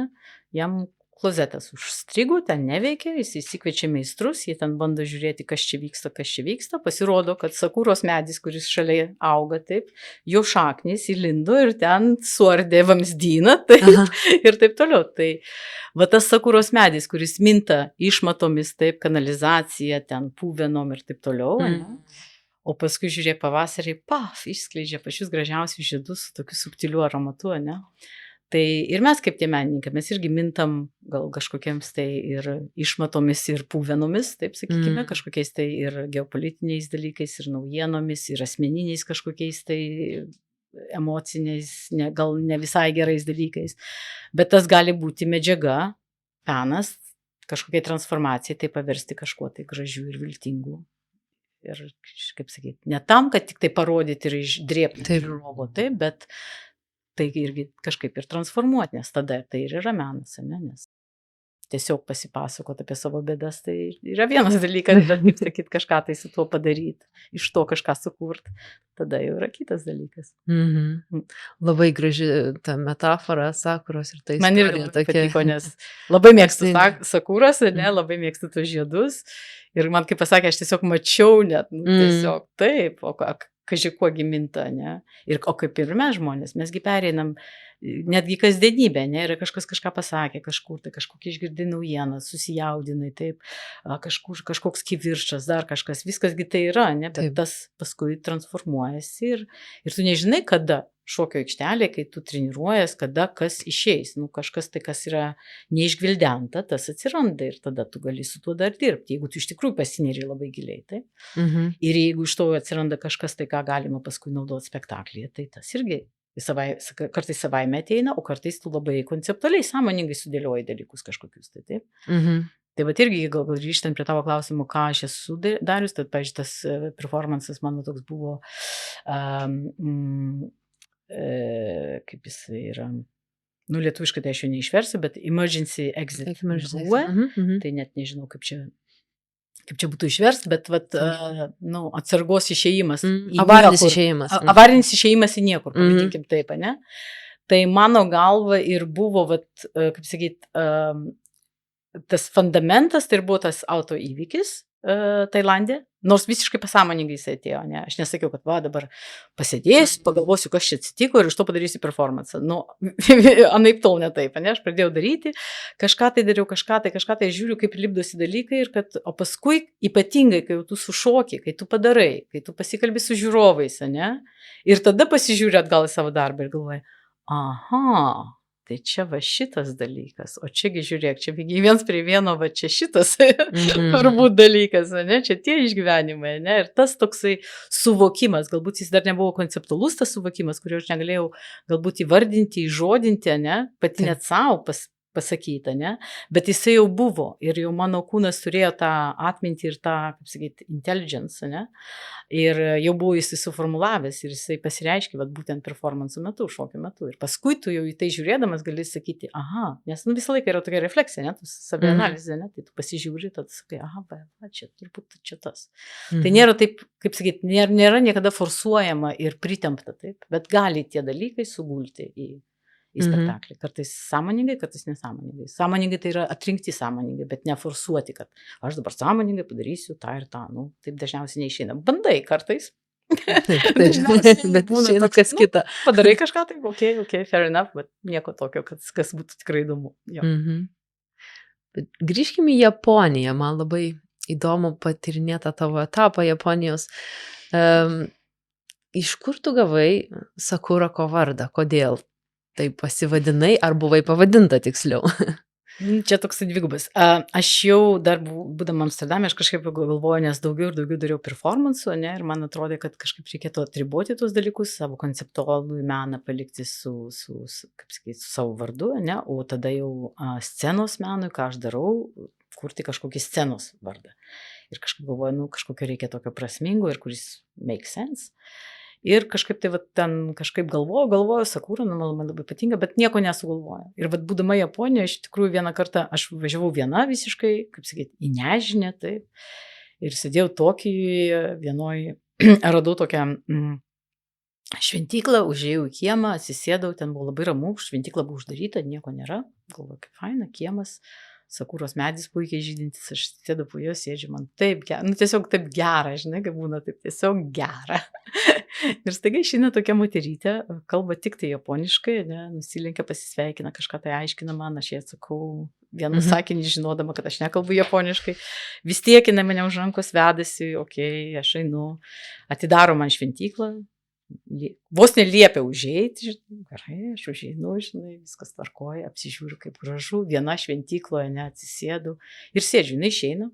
jam klozetas užstrigo, ten neveikia, jis įsikviečia meistrus, jie ten bando žiūrėti, kas čia vyksta, pasirodo, kad sakūros medis, kuris šalia auga, taip, jo šaknis įlindo ir ten suardė vamzdyną, taip, ir taip toliau. Tai va tas sakūros medis, kuris minta išmatomis, taip, kanalizacija, ten pūvenom ir taip toliau, ne? O paskui žiūrėk pavasarį, išskleidžia pačius gražiausius žiedus su tokiu subtiliu aromatu, ne? Tai ir mes kaip tie menininkai, mes irgi mintam gal kažkokiems tai ir išmatomis ir pūvenomis, taip sakykime, kažkokiais tai ir geopolitiniais dalykais, ir naujienomis, ir asmeniniais kažkokiais tai emociniais, gal ne visai gerais dalykais. Bet tas gali būti medžiaga, penas, kažkokiai transformacijai, tai paversti kažkuo tai gražių ir viltingų. Ir, kaip sakyti, ne tam, kad tik tai parodyti ir išdrėpti žiūrovo, taip, bet tai irgi kažkaip ir transformuoti, nes tada tai ir yra menas, ne? Nes tiesiog pasipasakoti apie savo bėdas, tai yra vienas dalykas, bet kaip sakyti, kažką tai su tuo padaryti, iš to kažką sukurti, tada jau yra kitas dalykas. Labai graži ta metafora, sakuros ir tai man irgi patiko, nes labai mėgstu sakuras, ne, labai mėgstu tus žiedus ir man kaip pasakė, aš tiesiog mačiau net, tiesiog taip, o kažkuo giminta, ne? O kaip ir mes žmonės, mesgi pereinam netgi kasdienybę, ne? Ir kažkas kažką pasakė, kažkur, tai kažkokia išgirdi naujieną, susijaudinai, taip, kažkoks kiviršas, dar kažkas, viskasgi tai yra, ne? Bet tas paskui transformuojasi ir tu nežinai, kada šokio aikštelė, kai tu treniruojas, kada kas išeis, kažkas tai, kas yra neišgvildenta, tas atsiranda ir tada tu gali su tuo dar dirbti, jeigu tu iš tikrųjų pasineri labai giliai, tai. Ir jeigu iš to atsiranda kažkas tai, ką galima paskui naudoti spektaklyje, tai tas irgi kartais savaime ateina, o kartais tu labai konceptualiai, sąmoningai sudėlioji dalykus kažkokius, tai taip. Tai vat irgi, gal grįžtant prie tavo klausimų, ką aš esu darius, tai, pavyzdžiui, tas performances mano toks buvo, kaip jis yra, lietuviškai tai aš jo neišversiu, bet emergency exit buvo, tai net nežinau, kaip čia būtų išversti, bet atsargos išėjimas. Avarinis išėjimas į niekur, pavadinkim taip, ne? Tai mano galva ir buvo, kaip sakyt, tas fundamentas, tai ir buvo tas autoįvykis Tailande, nors visiškai pasąmoningai jis atėjo, ne? Aš nesakiau, kad dabar pasėdėsiu, pagalvosiu, kas čia atsitiko ir iš to padarysiu performansą. Anaip tol ne taip, ne? Aš pradėjau daryti, kažką tai dariau, kažką tai žiūriu, kaip lipdosi dalykai, o paskui ypatingai, kai jau tu sušoki, kai tu padarai, kai tu pasikalbi su žiūrovais, ne? Ir tada pasižiūri atgal į savo darbą ir galvoji, aha, tai čia va šitas dalykas, o čiagi žiūrėk, čia viens prie vieno, va čia šitas turbūt dalykas, ne, čia tie išgyvenimai, ne, ir tas toksai suvokimas, galbūt jis dar nebuvo konceptualus tas suvokimas, kurio aš negalėjau galbūt įvardinti, įžodinti, ne, pati net savo pasakyta, ne, bet jisai jau buvo ir jau mano kūnas turėjo tą atmintį ir tą, kaip sakyti, intelligence, ne, ir jau buvo jisai suformulavęs ir jisai pasireiškia, būtent performanso metu, šokio metu. Ir paskui tu jau į tai žiūrėdamas gali sakyti, aha, nes visą laiką yra tokia refleksija, ne, tu savianalizė, ne, tai tu pasižiūri, tada sakai, aha, čia turbūt čia tas. Tai nėra taip, kaip sakyti, nėra niekada forsuojama ir pritempta, taip, bet gali tie dalykai sugulti į spektaklį. Kartais sąmoningai, kartais nesąmoningai. Sąmoningai tai yra atrinkti sąmoningai, bet neforsuoti, kad aš dabar sąmoningai padarysiu tą ir tą. Taip dažniausiai neišeina. Bandai kartais. Bet išeina kas kita. Padarai kažką, tai ok, fair enough, bet nieko tokio, kas būtų tikrai įdomu. Grįžkime į Japoniją. Man labai įdomu patirinėti tavo etapą Japonijos. Iš kur tu gavai Sakurako vardą? Kodėl? Tai pasivadinai, ar buvai pavadinta tiksliau? Čia toks dvigubas. Aš jau dar būdama Amsterdame, aš kažkaip galvoju, nes daugiau ir daugiau dariau performansų, ne, ir man atrodė, kad kažkaip reikėtų atriboti tuos dalykus, savo konceptualų meną palikti su savo vardu, ne, o tada jau scenos menui, ką aš darau, kurti kažkokį scenos vardą. Ir kažkaip galvoju, kažkokio reikia tokio prasmingo ir kuris make sense. Ir kažkaip tai vat, ten kažkaip galvoju, Sakura, man labai patinka, bet nieko nesugalvoju. Ir vat, būdama Japonijoje, iš tikrųjų vieną kartą aš važiavau viena visiškai, kaip sakyti, į nežinę, taip. Ir sėdėjau Tokijoje vienoj, radau tokią šventyklą, užėjau į kiemą, atsisėdau, ten buvo labai ramu, šventykla buvo uždaryta, nieko nėra, galvoju, kaip faina, kiemas, Sakuros medis puikiai žydintis, aš sėdau po jo, sėdžiu, man taip gera, nu tiesiog taip gera, žinai, kaip būna, taip tiesiog gera. Ir staiga išeina tokia moterytė, kalba tik tai japoniškai, ne, nusilenkia, pasisveikina, kažką tai aiškina man, aš jai atsakau vienu sakinį, žinodama, kad aš nekalbu japoniškai, vis tiek jinai mane už rankos vedasi, okei, aš einu, atidaro man šventyklą, vos neliepia užeiti, gerai, aš užeinu, žinai, viskas tvarkoja, apsižiūriu kaip gražu, viena šventykloje, ne, atsisėdu ir sėdžiu, jinai išeina,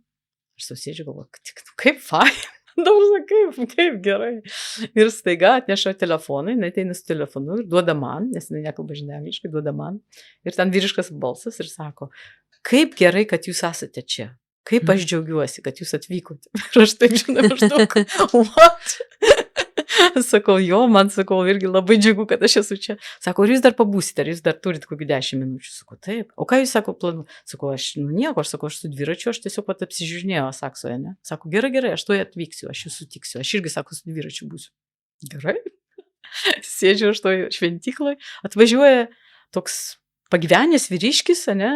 aš sau sėdžiu, galvoju, kaip faina, dabar kaip gerai. Ir staiga atneša telefoną, jinai ateina su telefonu ir duoda man, nes jinai nekalba žinai angliškai, duoda man, ir ten vyriškas balsas ir sako, kaip gerai, kad jūs esate čia. Kaip aš džiaugiuosi, kad jūs atvykote. Ir aš taip žinau, maždaug, what? Sakau, jo, man sakau, irgi labai džiugu, kad aš esu čia. Sako, ar jūs dar pabūsite, ar jūs dar turite kokį 10 minučių? Sakau, taip. O ką jūs sako planu? Sakau, aš nieko, aš su dviračiu, aš tiesiog pat apsižiūrinėjau Saksoje, ne? Sako, gerai, aš tuoj atvyksiu, aš jūs sutiksiu, aš irgi, sako, su dviračiu būsiu. Gerai. Sėdžiu aš toj šventykloj, atvažiuoja toks pagyvenęs vyriškis, ne?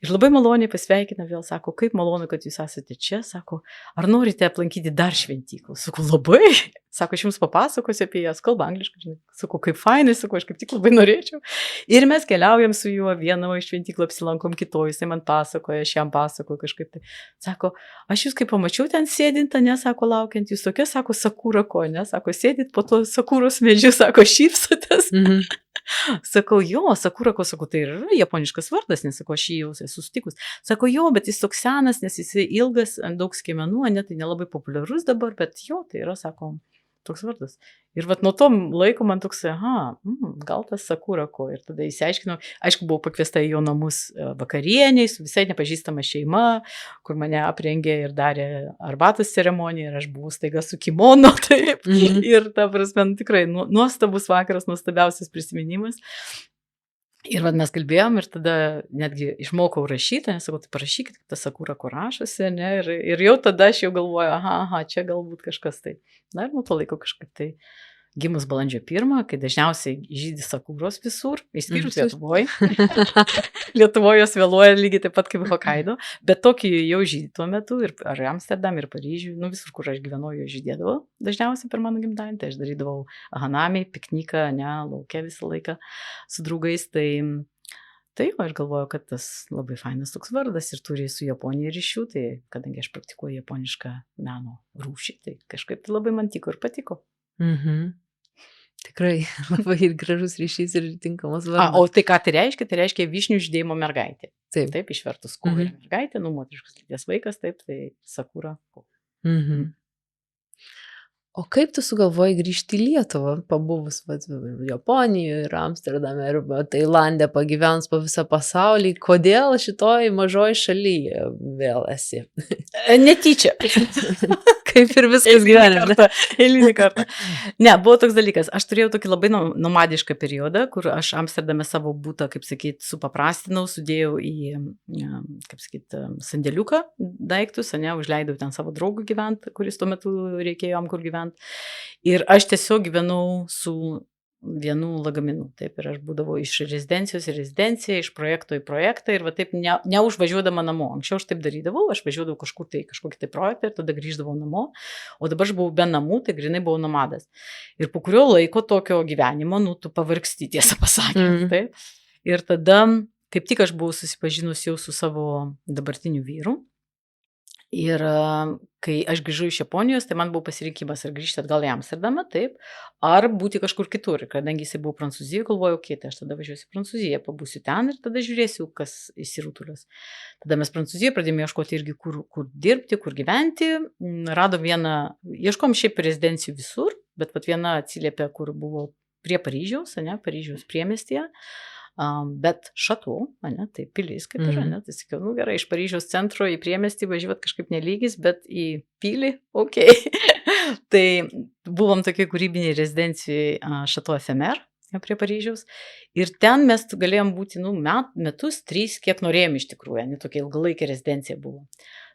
Ir labai maloniai pasveikina vėl, sako, kaip malonu, kad jūs esate čia, sako, ar norite aplankyti dar šventyklą? Sako, labai, sako, aš jums papasakosiu apie jas, kalba angliškai, žinai, sako, kaip fainai, sako, aš kaip tik labai norėčiau. Ir mes keliaujam su juo, vieno iš šventyklą apsilankom kitoj, jisai man pasakoja, aš jam pasakoju kažkaip tai. Sako, aš jūs kaip pamačiau ten sėdint, ne, sako, laukiant, jūs tokia, sako, sakura ko, ne, sako, sėdit po to sakuros medžiu, sako, šypsotės. Sakau, jo, sakura ko, sako, tai yra japoniškas vardas, nes, sako, aš jį jau esu sutikus. Sako, jo, bet jis toks senas, nes jis ilgas, daug skiemenų, ne, tai nelabai populiarus dabar, bet jo, tai yra, sako, toks vardas. Ir vat nuo to laiko man toks, gal tas sakura ko. Ir tada įsiaiškinau, aišku, buvau pakviesta į jo namus vakarieniai, su visai nepažįstama šeima, kur mane aprengė ir darė arbatos ceremoniją, ir aš buvau staiga su kimono, taip. Ir ta prasme, tikrai nuostabus vakaras, nuostabiausias prisiminimas. Ir vad mes kalbėjom ir tada netgi išmokau rašyti, nes sakau, tai parašykit, kaip ta sakura ko rašosi, ne, ir jau tada aš jau galvoju, aha, čia galbūt kažkas tai. Na ir nuo to laiko kažkaip tai gimus balandžio 1, kai dažniausiai žydi sakuros visur, išskyrus Lietuvoje. Lietuvoje jos vėluoja lygiai taip pat kaip Hokkaido, bet Tokijoje jau žydi tuo metu, ir ar Amsterdam, ir Paryžiuje, visur, kur aš gyvenau, jau žydėdavo dažniausiai per mano gimtadienį, tai aš darydavau hanami, pikniką, ne, lauke visą laiką su draugais, tai aš galvoju, kad tas labai fainas toks vardas ir turi su Japonija ryšių, tai kadangi aš praktikuoju japonišką meno rūšį, tai kažkaip tai labai man tiko ir patiko. Tikrai labai gražus ryšys ir tinkamas vardas. O tai ką tai reiškia? Tai reiškia vyšnių žydėjimo mergaitė. Taip išvertus kūrė mergaitė, moteriškas lyties vaikas, taip, tai sakura. O kaip tu sugalvojai grįžti į Lietuvą, pabuvus Japonijoje ir Amsterdame ir Tailande, pagyvenus po visą pasaulį, kodėl šitoj mažoj šalyje vėl esi? Netyčia. Kaip ir viskas gyvenime. Eilinį kartą. Ne, buvo toks dalykas. Aš turėjau tokį labai nomadišką periodą, kur aš Amsterdame savo butą, kaip sakyt, supaprastinau, sudėjau į, kaip sakyt, sandėliuką daiktus, ne, užleidau ten savo draugų gyventi, kuris tuo metu reikėjo jam kur gyventi. Ir aš tiesiog gyvenau su vienu lagaminu. Taip, ir aš būdavau iš rezidencijos į rezidenciją, iš projekto į projektą ir va taip neužvažiuodama namo. Anksčiau aš taip darydavau, aš važiuodavau kažkur tai kažkokį tai projektą ir tada grįždavau namo, o dabar aš buvau be namų, tai grinai buvau nomadas. Ir po kurio laiko tokio gyvenimo, tu pavargsti, tiesą pasakant. Taip. Ir tada, kaip tik aš buvau susipažinus jau su savo dabartiniu vyru. Ir kai aš grįžau iš Japonijos, tai man buvo pasirinkimas ar grįžti atgal į Amsterdamą, taip, ar būti kažkur kitur. Ir kadangi jisai buvo Prancūzijoje, galvojau, tai aš tada važiuosiu į Prancūziją, pabūsiu ten ir tada žiūrėsiu, kas įsirutulios. Tada mes Prancūzijoje pradėjome ieškoti irgi, kur dirbti, kur gyventi. Radom vieną, ieškom šiaip rezidencijų visur, bet viena atsiliepė, kur buvo prie Paryžiaus, ne, Paryžiaus priemiestyje. Bet šatu, ne, tai pilis kaip yra, ne, tai sakiau, gerai, iš Paryžiaus centro į priemiestį važiuot kažkaip nelygis, bet į pilį, okei. Tai buvom tokie kūrybiniai rezidencijai Chateau Ephemer prie Paryžiaus. Ir ten mes galėjom būti, metus, 3, kiek norėjom iš tikrųjų, ne tokia ilgalaikė rezidencija buvo.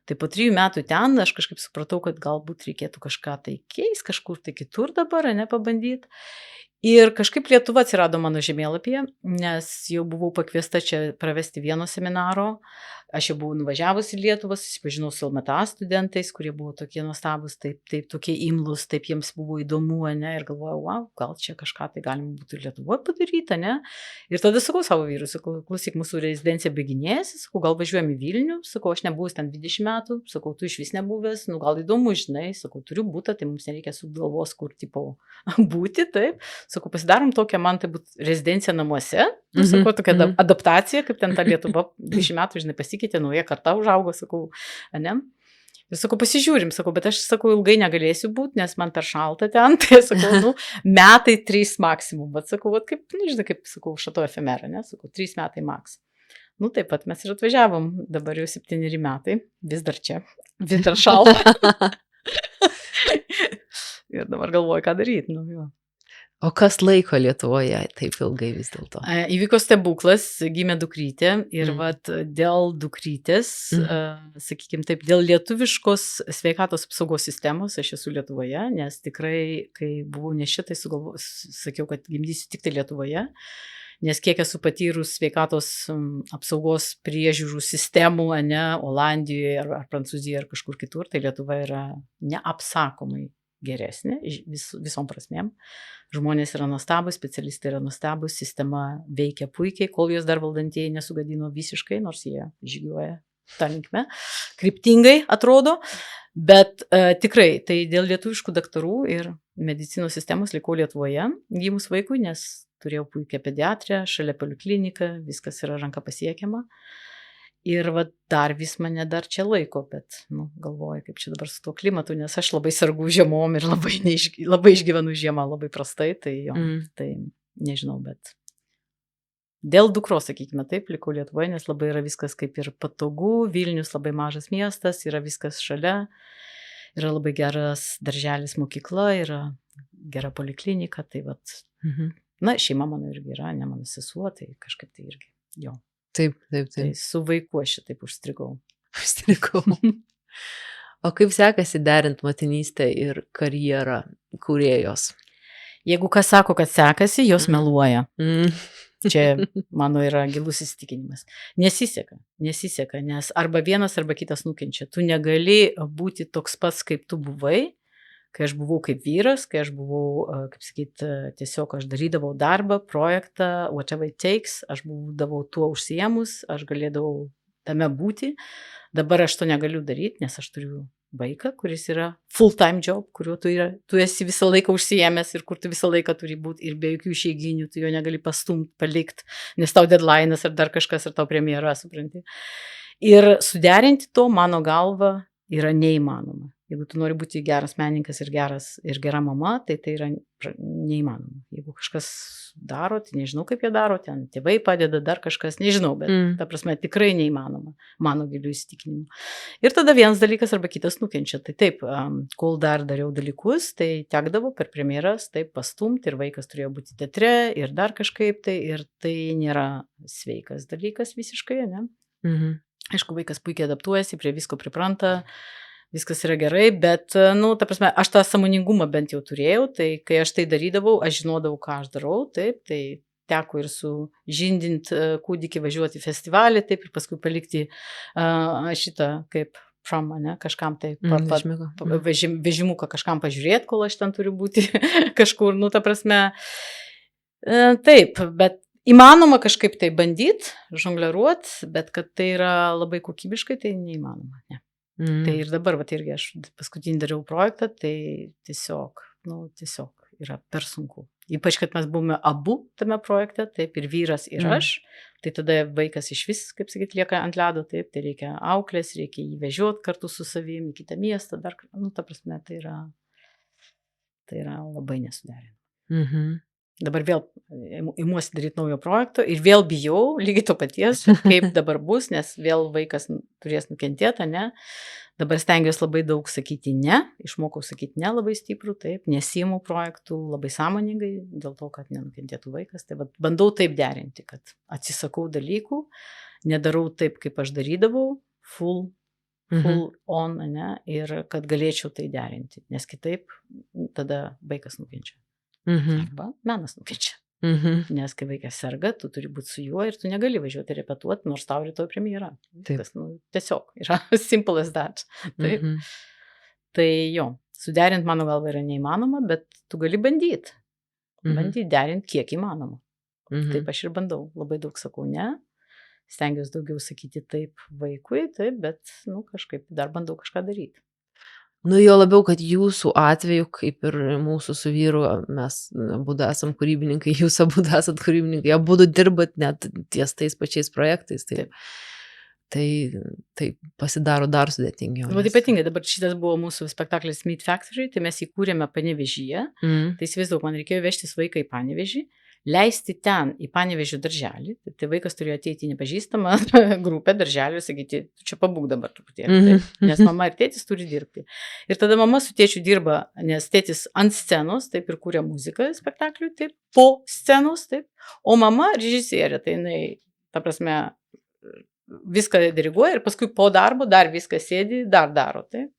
Tai po 3 metų ten aš kažkaip supratau, kad galbūt reikėtų kažką tai keis, kažkur tai kitur dabar, pabandyti. Ir kažkaip Lietuva atsirado mano žemėlapyje, nes jau buvau pakviesta čia pravesti vieno seminaro. Aš jau buvau nuvažiavus į Lietuvą, susipažinau su LMTA studentais, kurie buvo tokie nuostabus, taip tokie imlus, taip jiems buvo įdomu, ir galvojau, wow, gal čia kažką tai galima būtų Lietuvoje padaryti, Ir tada sakau savo vyrui, sakau, klausyk, mūsų rezidencija baiginėjasi, sakau, gal važiuojam į Vilnių, sakau, aš nebuvęs ten 20 metų, sakau, tu iš vis nebuvęs, gal įdomu, žinai, sakau, turiu būti, tai mums nereikia su galvos, kur tipo būti, taip. Sakau, pasidarom tokią, man tai būtų rezidencija namuose, sakau, tokia adaptacija, kaip ten ta Lietuva 20 metų, žinai, pasikeitė, nauja karta užaugo, sakau, Ir sakau, pasižiūrim, sakau, bet aš, sakau, ilgai negalėsiu būti, nes man per šalta ten, tai sakau, metai 3 maksimum, bet sakau, kaip, žinai, kaip, sakau, Chateau Ephemer, sakau, 3 metai maks. Taip pat mes ir atvažiavom, dabar jau 7 metai, vis dar čia, vis dar šalta. Ir dabar galvoju, ką daryti, jo. O kas laiko Lietuvoje taip ilgai vis dėlto? Įvyko stebuklas, gimė dukrytė ir dėl dukrytės, sakykime taip, dėl lietuviškos sveikatos apsaugos sistemos, aš esu Lietuvoje, nes tikrai, kai buvau neščia, tai sakiau, kad gimdysiu tik tai Lietuvoje, nes kiek esu patyrus sveikatos apsaugos priežiūrų sistemų, Olandijoje ar Prancūzijoje ar kažkur kitur, tai Lietuva yra neapsakomai geresnė visom prasmėm. Žmonės yra nuostabus, specialistai yra nuostabus, sistema veikia puikiai, kol jos dar valdantieji nesugadino visiškai, nors jie žygiuoja tą linkme, kryptingai atrodo, bet tikrai tai dėl lietuviškų daktarų ir medicinos sistemos likau Lietuvoje gimus vaikui, nes turėjau puikią pediatrę, šalia polikliniką, viskas yra ranka pasiekiama. Ir dar vis mane dar čia laiko, bet galvoju, kaip čia dabar su tuo klimatu, nes aš labai sergu žiemom ir labai išgyvenu žiemą labai prastai, tai nežinau, bet dėl dukros, sakykime taip, likau Lietuvoje, nes labai yra viskas kaip ir patogu, Vilnius labai mažas miestas, yra viskas šalia, yra labai geras darželis mokykla, yra gera poliklinika, tai šeima mano irgi yra, ne mano sesuo, tai kažkaip tai irgi, jo. Taip. Tai su vaiku aš šitaip užstrigau. O kaip sekasi derinti motinystę ir karjerą kūrėjos? Jeigu kas sako, kad sekasi, jos meluoja. Čia mano yra gilus įsitikinimas. Nesiseka, nes arba vienas, arba kitas nukenčia. Tu negali būti toks pats, kaip tu buvai, kai aš buvau kaip vyras, kai aš buvau, kaip sakyti, tiesiog aš darydavau darbą, projektą, whatever it takes, aš būdavau tuo užsiėmus, aš galėdavau tame būti. Dabar aš to negaliu daryti, nes aš turiu vaiką, kuris yra full-time job, kuriuo tu esi visą laiką užsiėmęs ir kur tu visą laiką turi būti ir be jokių išeiginių, tu jo negali pastumti, palikti, nes tau deadline'as ar dar kažkas, ar tau premjera, supranti. Ir suderinti to, mano galva, yra neįmanoma. Jeigu tu nori būti geras menininkas ir gera mama, tai yra neįmanoma. Jeigu kažkas daro, tai nežinau, kaip jie daro, ten tėvai padeda, dar kažkas, nežinau, bet ta prasme tikrai neįmanoma, mano giliu įsitikinimu. Ir tada vienas dalykas arba kitas nukenčia. Tai taip, kol dar dariau dalykus, tai tekdavo per premjeras, taip pastumti ir vaikas turėjo būti teatre ir dar kažkaip tai, ir tai nėra sveikas dalykas visiškai, ne? Aišku, vaikas puikiai adaptuojasi, prie visko pripranta, viskas yra gerai, bet, ta prasme, aš tą sąmoningumą bent jau turėjau, tai kai aš tai darydavau, aš žinodavau, ką aš darau, taip, tai teko ir su žindint kūdikį važiuoti į festivalį, taip, ir paskui palikti šitą kaip prom, kažkam tai vežimuką kažkam pažiūrėti, kol aš ten turiu būti kažkur, ta prasme, taip, bet įmanoma kažkaip tai bandyti, žongliruoti, bet kad tai yra labai kokybiškai, tai neįmanoma, ne. Tai ir dabar, irgi aš paskutinį dariau projektą, tai tiesiog yra per sunku. Ypač, kad mes buvome abu tame projekte, taip, ir vyras, ir aš, tai tada vaikas iš vis, kaip sakyti, lieka ant ledo, taip, tai reikia auklės, reikia jį vežioti kartu su savimi į kitą miestą, dar, ta prasme, tai yra labai nesuderinama. Dabar vėl imuosi daryti naujo projekto ir vėl bijau lygiai to paties, kaip dabar bus, nes vėl vaikas turės nukentėti, ne. Dabar stengiuosi labai daug sakyti ne, išmokau sakyti ne labai stiprų, taip, nesiimu projektų labai sąmoningai, dėl to, kad nenukentėtų vaikas. Tai vat, bandau taip derinti, kad atsisakau dalykų, nedarau taip, kaip aš darydavau, full on, ne, ir kad galėčiau tai derinti, nes kitaip tada vaikas nukenčia. Arba menas nukenčia. Nes kai vaikas serga, tu turi būti su juo ir tu negali važiuoti repetuoti, nors tau rytoj premjera. Tas, tiesiog yra simple as that. Taip. Tai jo, suderint mano galva yra neįmanoma, bet tu gali bandyti. Bandyti derinti kiek įmanoma. Taip aš ir bandau. Labai daug sakau ne. Stengiuosi daugiau sakyti taip vaikui, taip, bet kažkaip dar bandau kažką daryti. Jo labiau, kad jūsų atveju, kaip ir mūsų su vyru, mes abudu esam kūrybininkai, jūs abudu esat kūrybininkai, abudu dirbat net ties tais pačiais projektais. Tai pasidaro dar sudėtingiau. Labai ypatingai, dabar šitas buvo mūsų spektaklis Meat Factory, tai mes įkūrėme Panevėžyje, tai įsivaizduok, man reikėjo vežtis vaiką į Panevėžį, leisti ten į Panevėžio darželį, tai vaikas turėjo ateiti į nepažįstamą grupę darželį ir sakyti, tu čia pabūk dabar truputėlį, nes mama ir tėtis turi dirbti. Ir tada mama su tėčiu dirba, nes tėtis ant scenos, taip ir kūrė muziką spektakliui, taip, po scenos, taip, o mama režisierė, tai jinai, ta prasme, viską diriguoja ir paskui po darbo dar viską sėdi, dar daro, taip.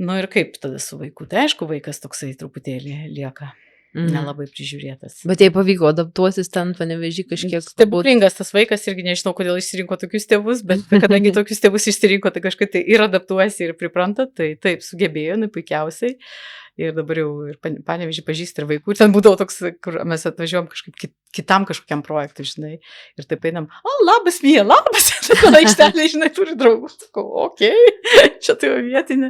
Ir kaip tada su vaiku, tai aišku, vaikas toksai truputėlį lieka. Nelabai prižiūrėtas. Bet jai pavyko adaptuotis ten Panevėžy kažkiek. Stebuklingas tas vaikas, irgi nežinau, kodėl išsirinko tokius tėvus, bet kadangi tokius tėvus išsirinko, tai kažkaip tai ir adaptuojasi, ir pripranta, tai taip, sugebėjo, puikiausiai. Ir dabar jau ir Panevėžį pažįsta ir vaikų. Ir ten būdavo toks, kur mes atvažiuojam kažkaip kitam kažkokiam projektui, žinai. Ir taip einam, labas, Mija, labas. Tada aikštelė, žinai, turi draugų. Sakau, čia tai jau vietinė.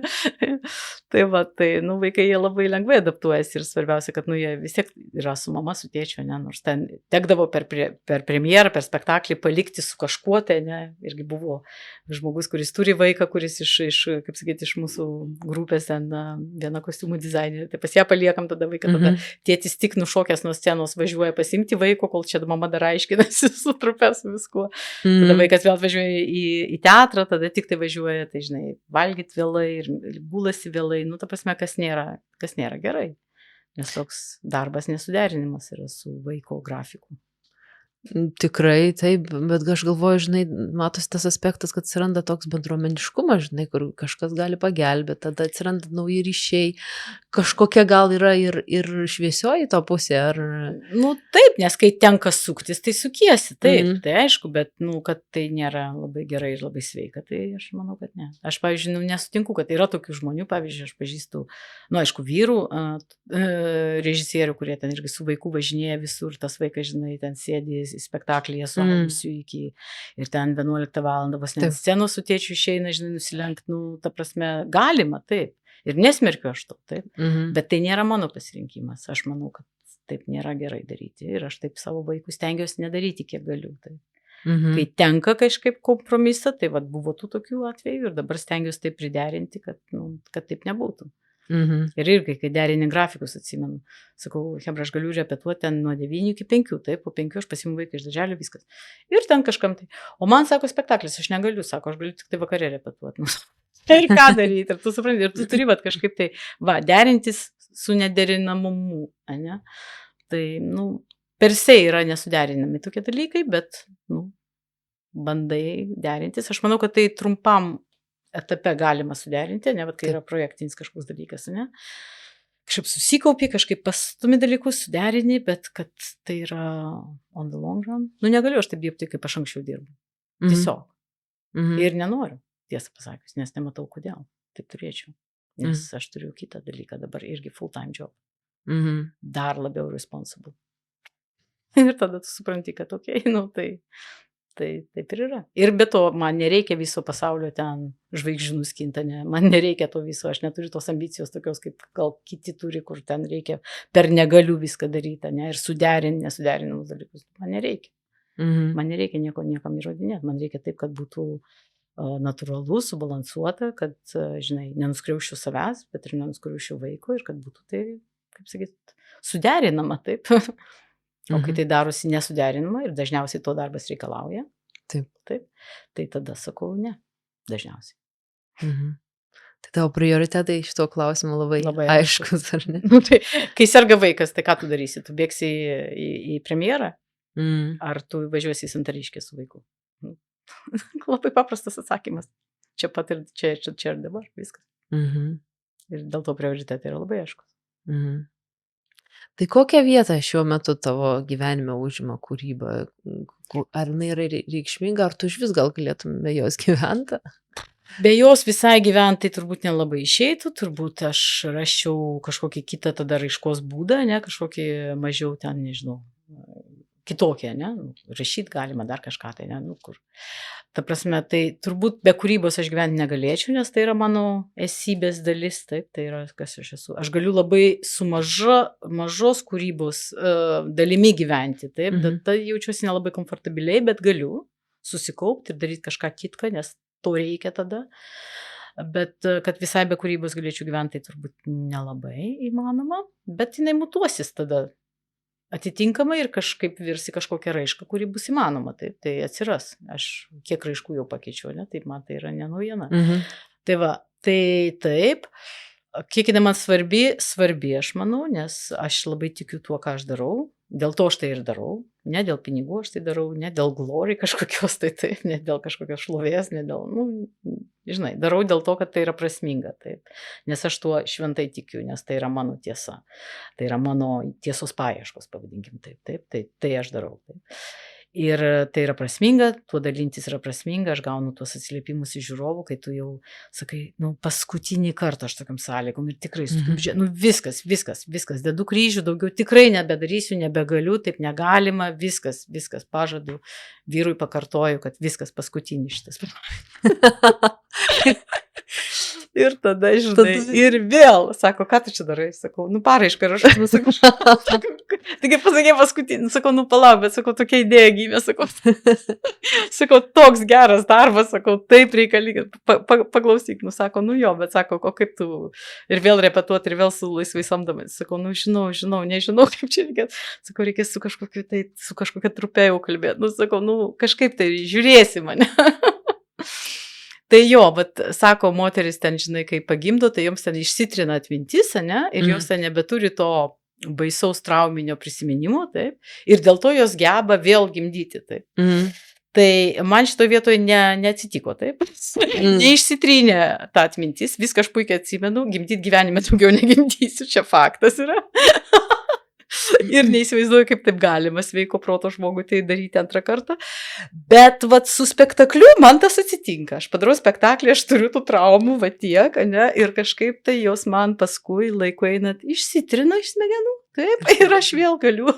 Tai va, tai, vaikai jie labai lengvai adaptuojasi ir svarbiausia, kad, jie vis tiek yra su mama, su tėčiu, ne, nors ten tekdavo per premjerą, per spektaklį palikti su kažkuo, tai, ne, irgi buvo žmogus, kuris turi vaiką, kuris kaip sakyti, iš mūsų grupės ten viena kostiumų dizainerė, tai pas ją paliekam tada vaiką, tada tėtis tik nušokęs nuo scenos važiuoja pasimti vaiko, kol čia mama dar aiškinasi su trupė, su viskuo. Tada vaikas vėl važiuoja į teatrą, tada tik tai važiuoja, tai žinai, valgyti vėlai ir gulasi vėlai, ta prasme, kas nėra gerai, nes toks darbas nesuderinimas yra su vaiko grafiku. Tikrai, taip, bet aš galvoju, žinai, matosi tas aspektas, kad atsiranda toks bendruomeniškumas, žinai, kur kažkas gali pagelbėti, tada atsiranda nauji ryšiai, kažkokia gal yra ir šviesioji to pusė, ar... Taip, nes kai tenka suktis, tai sukiesi, taip, tai aišku, bet, kad tai nėra labai gerai ir labai sveika, tai aš manau, kad ne. Aš, pavyzdžiui, nesutinku, kad yra tokių žmonių, pavyzdžiui, aš pažįstu, aišku, vyrų, režisierių, kurie ten irgi su vaiku važinėja visur, tas vaikas, žinai, ten sėdi spektaklyje suaugusių ir ten 11 valandą vos net scenos su tėčiu išeina, žinai, nusilenkti, ta prasme, galima, taip. Ir nesmerkiu aš to, taip. Bet tai nėra mano pasirinkimas. Aš manau, kad taip nėra gerai daryti. Ir aš taip savo vaikų stengiuosi nedaryti, kiek galiu. Taip. Kai tenka kažkaip kompromisą, tai vat buvo tų tokių atvejų ir dabar stengiuosi taip priderinti, kad taip nebūtų. Ir irgi, kai derini grafikus, atsimenu, sakau, hebra, aš galiu repetuoti ten nuo 9 iki 5, taip, po 5 aš pasiimu vaiką iš darželio, viskas. Ir ten kažkam tai. O man sako spektaklis, aš negaliu, sako, aš galiu tik tai vakare repetuoti. Ir ką daryti, ir tu supranti, ir tu turi kažkaip tai, derintis su nederinamumu, ne? Tai, per se yra nesuderinami tokie dalykai, bet, bandai derintis. Aš manau, kad tai trumpam etape galima suderinti, ne, kai yra projektinis kažkoks dalykas, ne. Kažkaip susikaupi, kažkaip pastumi dalykus, suderini, bet kad tai yra on the long run. Negaliu aš taip dirbti, kaip aš anksčiau dirbu. Tiesiog. Ir nenoriu, tiesą pasakius, nes nematau, kodėl. Taip turėčiau. Nes aš turiu kitą dalyką dabar irgi full time job. Dar labiau responsible. Ir tada tu supranti, kad tai taip ir yra. Ir be to, man nereikia viso pasaulio ten žvaigždžių nuskinta, ne. Man nereikia to viso, aš neturiu tos ambicijos tokios, kaip gal kiti turi, kur ten reikia per negaliu viską daryti, ne, ir nesuderinamus dalykus. Man nereikia. Man nereikia niekam įrodinėti, man reikia taip, kad būtų natūralu, subalansuota, kad, žinai, nenuskriauščiau savęs, bet ir nenuskriauščiau vaiko ir kad būtų tai kaip sakyt, suderinama, taip. O kai Mhm. tai darosi nesuderinama ir dažniausiai to darbas reikalauja, Taip. tai tada sakau ne, dažniausiai. Mhm. Tai tavo prioritetai šito klausimo labai Labai aiškus, ar ne? Nu, tai, kai serga vaikas, tai ką tu darysi? Tu bėgsi į premjerą, Mm. ar tu važiuosi į Santariškę su vaiku? Nu, labai paprastas atsakymas. Čia pat ir čia ir dabar viskas. Mhm. Ir dėl to prioritetai yra labai aiškus. Mhm. Tai kokią vietą šiuo metu tavo gyvenime užima kūryba? Ar jinai yra reikšminga, ar tu iš vis gal galėtum be jos gyventi? Be jos visai gyventi tai turbūt nelabai išeitų, turbūt aš raščiau kažkokį kitą tada raiškos būdą, ne, kažkokį mažiau ten, nežinau, kitokią, ne, rašyti galima dar kažką tai, ne, nu kur. Ta prasme, tai turbūt be kūrybos aš gyventi negalėčiau, nes tai yra mano esybės dalis, taip, tai yra kas aš esu. Aš galiu labai su mažos kūrybos dalimi gyventi, taip, bet tai jaučiuosi nelabai komfortabiliai, bet galiu susikaupti ir daryti kažką kitką, nes to reikia tada. Bet kad visai be kūrybos galėčiau gyventi, tai turbūt nelabai įmanoma, bet jinai mutuosis tada atitinkamai ir kažkaip virsi kažkokią raišką, kuri bus įmanoma, taip, tai atsiras. Aš kiek raiškų jau pakeičiau, ne, taip man tai yra ne naujiena. Mhm. Tai va, tai taip, kiek jinai man svarbi, aš manau, nes aš labai tikiu tuo, ką aš darau, dėl to aš tai ir darau, ne dėl pinigų aš tai darau, ne dėl glory kažkokios, tai taip, ne dėl kažkokios šlovės, ne dėl, nu, žinai, darau dėl to, kad tai yra prasminga, taip, nes aš tuo šventai tikiu, nes tai yra mano tiesa, tai yra mano tiesos paieškos, pavadinkim taip, tai aš darau, taip. Ir tai yra prasminga, tuo dalintis yra prasminga, aš gaunu tuos atsiliepimus iš žiūrovų, kai tu jau sakai, nu, paskutinį kartą aš tokiam sąlygom ir tikrai, nu, viskas, dedu kryžių, daugiau tikrai nebedarysiu, nebegaliu, taip negalima, viskas, pažadu, vyrui pakartoju, kad viskas paskutinis šitas. Ir tada, žinai, ir vėl, sako, ką tu čia darai, sakau, nu, paraišką ir aš, nu, sakau, taigi pasakė paskutinį, sakau, nu, palauk, bet, sakau, tokia idėja gimė, sakau, toks geras darbas, sakau, taip reikalinga, paklausyk, nu, sako, nu, jo, bet, sako, o kaip tu, ir vėl repetuoti, ir vėl su laisvai samdomais, sakau, nu, nežinau, kaip čia reikės, sakau, reikės su kažkokia trupe jau kalbėti, nu, sakau, nu, kažkaip tai žiūrėsi mane. Tai jo, bet sako, moteris ten, žinai, kai pagimdo, tai joms ten išsitrina atmintis, ne, ir jos ten nebeturi to baisaus trauminio prisiminimo, taip, ir dėl to jos geba vėl gimdyti, taip. Tai man šito vietoje neatsitiko, taip, neišsitrynė ta atmintis, viską aš puikiai atsimenu, gimdyti gyvenime daugiau negimdysiu, čia faktas yra. Ir neįsivaizduoju, kaip taip galima sveiko proto žmogui tai daryti antrą kartą. Bet vat su spektakliu man tas atsitinka. Aš padarau spektaklį, aš turiu tų traumų, va tiek, ne, ir kažkaip tai jos man paskui laiku einat išsitrina iš smegenų. Taip, ir aš vėl galiu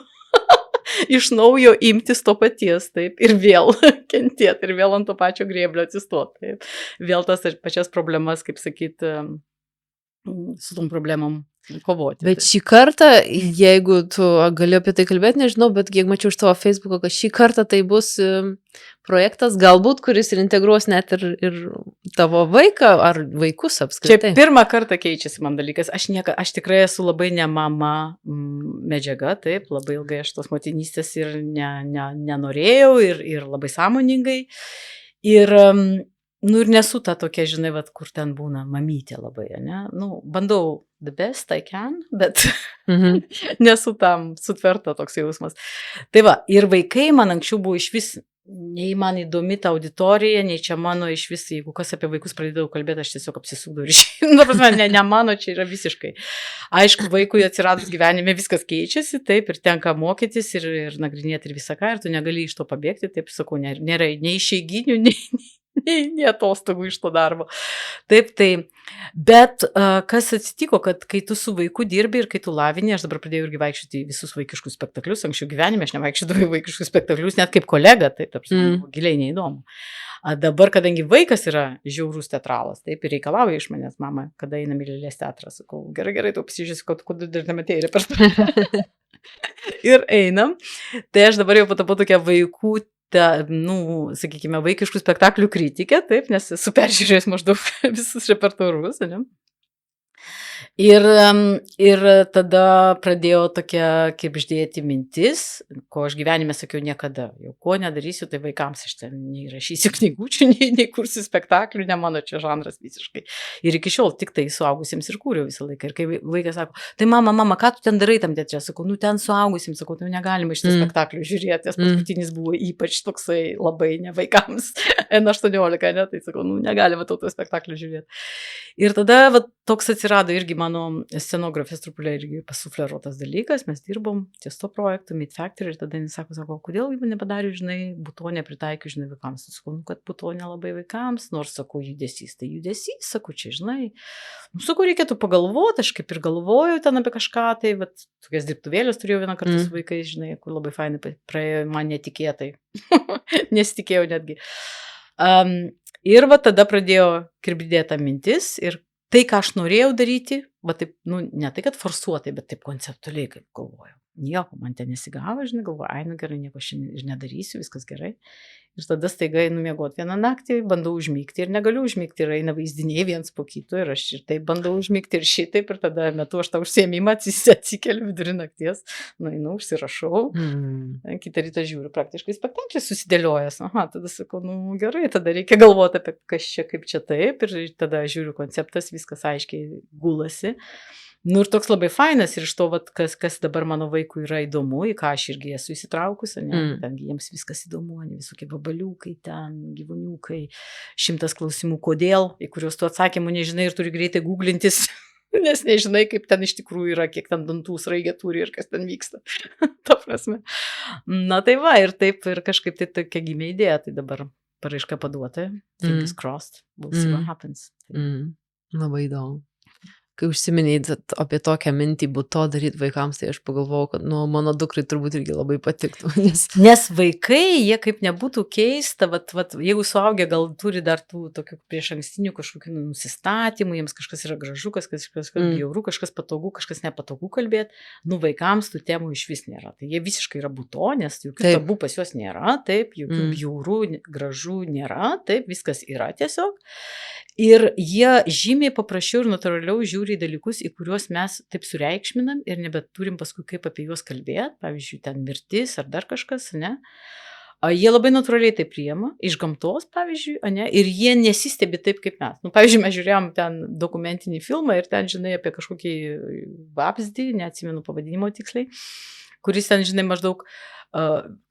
iš naujo imtis to paties, taip, ir vėl kentėti, ir vėl ant to pačio grėblio atsistoti. Taip. Vėl tas pačias problemas, kaip sakyt, su tom problemom kovoti. Bet šį kartą, jeigu tu gali apie tai kalbėti, nežinau, bet kiek mačiau iš tavo Facebook'o, kad šį kartą tai bus projektas galbūt, kuris ir integruos net ir tavo vaiką ar vaikus apskritai. Čia pirmą kartą keičiasi man dalykas. Aš tikrai esu labai ne mama medžiaga, taip, labai ilgai aš tos motinystės ir nenorėjau ir labai sąmoningai. Ir nu ir nesu ta tokia, žinai, vat, kur ten būna mamytė labai, ne? Nu, bandau the best I can, bet nesu tam sutverta toks jausmas. Tai va, ir vaikai man anksčiau buvo iš vis, nei man įdomi ta auditorija, nei čia mano iš vis, jeigu kas apie vaikus pradėdavau kalbėti, aš tiesiog apsisukdavau ir išėjau. Ne mano, čia yra visiškai. Aišku, vaikui atsiradus gyvenime viskas keičiasi, taip, ir tenka mokytis ir nagrinėti ir visą ką, ir tu negali iš to pabėgti, taip sakau, nėra nei išeiginių, nei atostogų iš to darbo. Taip, tai, bet kas atsitiko, kad kai tu su vaiku dirbi ir kai tu lavini, aš dabar pradėjau irgi vaikščioti visus vaikiškus spektaklius, anksčiau gyvenime aš nevaikščiodavau vaikiškus spektaklius, net kaip kolega, taip, giliai neįdomu. Dabar, kadangi vaikas yra žiaurus teatralas, taip, ir reikalauja iš manęs, mama, kada einam į lėlės teatrą, sakau, gerai, tu pasižiūrėsi, kodėl dar nematei repertuarą. Ir einam, tai aš dabar jau patapau tokia vaikų, nu, sakykime, vaikiškų spektaklių kritikė, taip, nes esu peržiūrėjęs maždaug visus repertuarus, ne? Ir tada pradėjo tokia kibždėti mintis, ko aš gyvenime sakiau niekada. Jau ko nedarysiu, tai vaikams aš ten neįrašysiu knygučių, nei kursiu spektaklių, ne mano čia žanras visiškai. Ir iki šiol tik tai suaugusiems ir kūriau visą laiką. Ir kai vaikas sako, tai mama, ką tu ten darai tam teatre? Sakau, nu ten suaugusiems, sakau, tai negalima iš tų spektaklių žiūrėti. Nes paskutinis buvo ypač toksai labai ne vaikams, N18, ne, tai sakau, nu negalima tų spektaklių žiūrėti. Ir tada va, toks atsirado irgi mano scenografės trupulė irgi pasufleruotas dalykas, mes dirbom ties to projektu Meat Factory ir tada jis sako, kodėl jau nepadariu, žinai, butonę pritaikiu, žinai, vaikams. Sakau, nu, kad butonė labai vaikams, nors sakau, judesys, tai judesys, sakau, čia, žinai. Nu, sakau, reikėtų pagalvoti, aš kaip ir galvoju ten apie kažką, tai vat, tokias dirbtuvėlės turėjau vieną kartą su vaikais, žinai, kur labai fainai praėjo man netikėtai, nesitikėjau netgi. Ir va tada pradėjo kirbdėta mintis ir tai, ką aš norėjau daryti, va taip, nu, ne tai, kad forsuotai, bet taip konceptualiai, kaip galvojau. Nieko, man ten nesigavo, žinai, galvoju, ai, nu gerai, nieko šiandien ir nedarysiu, viskas gerai. Ir tada staiga einu miegoti vieną naktį, bandau užmygti ir negaliu užmygti, ir eina vaizdiniai viens po kito ir aš ir taip bandau užmygti ir šitaip, ir tada metu aš tą užsiėmimą atsikeliu vidurį nakties, nueinu, užsirašau, kitą rytą žiūriu, praktiškai spektaklis susidėliojas, aha, tada sakau, nu gerai, tada reikia galvoti apie kas čia, kaip čia taip, ir tada žiūriu konceptas, viskas aiškiai gulasi. Nu ir toks labai fainas ir iš to, vat, kas dabar mano vaikui yra įdomu, į ką aš irgi esu įsitraukusi, ne, ten jiems viskas įdomu, ne, visokie vabaliukai ten, gyvūniukai, 100 klausimų, kodėl, į kuriuos tu atsakymų nežinai ir turi greitai googlintis, nes nežinai, kaip ten iš tikrųjų yra, kiek ten dantų sraigė turi ir kas ten vyksta. Ta prasme. Na tai va, ir taip, ir kažkaip tai tokia gimė idėja, tai dabar paraiška paduota, fingers crossed, we'll see what happens. Labai įdomu. Kai užsiminėjai apie tokią mintį buto daryti vaikams, tai aš pagalvojau, kad nu, mano dukrai turbūt irgi labai patiktų. Nes vaikai, jie kaip nebūtų keista, jeigu suaugę gal turi dar tų tokių priešankstinių kažkokių nusistatymų, jiems kažkas yra gražu, kažkas bjauru, kažkas patogu, kažkas nepatogu kalbėti, nu vaikams tų temų iš vis nėra. Tai jie visiškai yra buto, nes jokių tabų pas juos nėra, taip, jokių bjaurų, gražu nėra, taip, viskas yra tiesiog. Ir jie žymiai paprasčiau ir natūraliau žiūri į dalykus, į kuriuos mes taip sureikšminam ir nebeturim paskui kaip apie juos kalbėti, pavyzdžiui, ten mirtis ar dar kažkas, ne? Jie labai natūraliai tai priima, iš gamtos, pavyzdžiui, ne? Ir jie nesistebi taip kaip mes. Nu, pavyzdžiui, mes žiūrėjom ten dokumentinį filmą ir ten, žinai, apie kažkokį vabzdį, neatsimenu pavadinimo tiksliai, kuris ten, žinai, maždaug,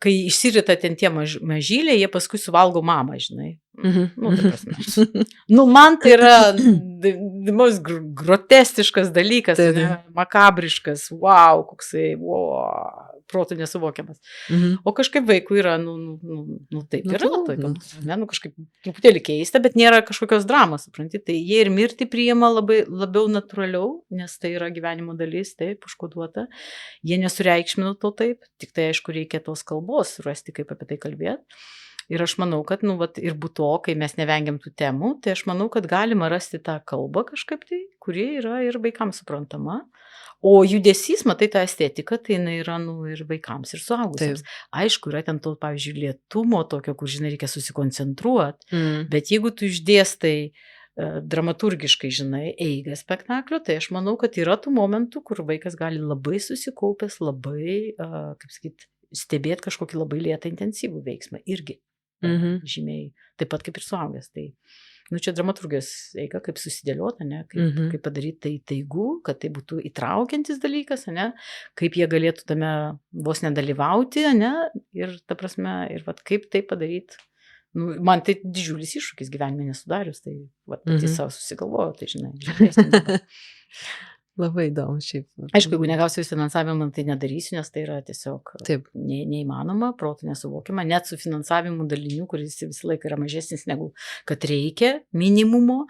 kai išsirita ten tie mažyliai, jie paskui suvalgo mamą, žinai. Nu, ta prasme. Nu, man tai yra the most grotestiškas dalykas, makabriškas, wow, koksai, wow, protų nesuvokiamas. O kažkaip vaikų yra, nu taip yra, nu kažkaip truputėlį keista, bet nėra kažkokios dramos, supranti, tai jie ir mirtį priima labiau natūraliau, nes tai yra gyvenimo dalis, taip, užkoduota, jie nesureikšmino to taip, tik tai aišku reikia tos kalbos surasti, kaip apie tai kalbėti. Ir aš manau, kad, nu, vat, ir buto, kai mes nevengiam tų temų, tai aš manau, kad galima rasti tą kalbą kažkaip tai, kuri yra ir vaikams suprantama. O judesys, matai, ta estetika, tai jinai yra, nu, ir vaikams, ir suaugusiems. Aišku, yra ten to, pavyzdžiui, lėtumo tokio, kur, žinai, reikia susikoncentruoti, bet jeigu tu išdėstai dramaturgiškai, žinai, eigą spektaklio, tai aš manau, kad yra tų momentų, kur vaikas gali labai susikaupęs, labai, kaip sakyt, stebėti kažkokį labai lėtą intensyvų veiksmą irgi. Žymiai, taip pat kaip ir suaugęs. Tai, nu, čia dramaturgijos eiga, kaip susidėliota, ne, kaip padaryti tai taigų, kad tai būtų įtraukiantis dalykas, ne, kaip jie galėtų tame vos nedalyvauti, ne, ir ta prasme, ir vat, kaip tai padaryti. Nu, man tai didžiulis iššūkis gyvenime nesudarius, tai vat, pati savo susigalvoju, tai žinai. Labai įdomu šiaip. Aišku, jeigu negausiu finansavimą, tai nedarysiu, nes tai yra tiesiog neįmanoma, protų nesuvokiama, net su finansavimu daliniu, kuris visą laiką yra mažesnis negu kad reikia, minimumo,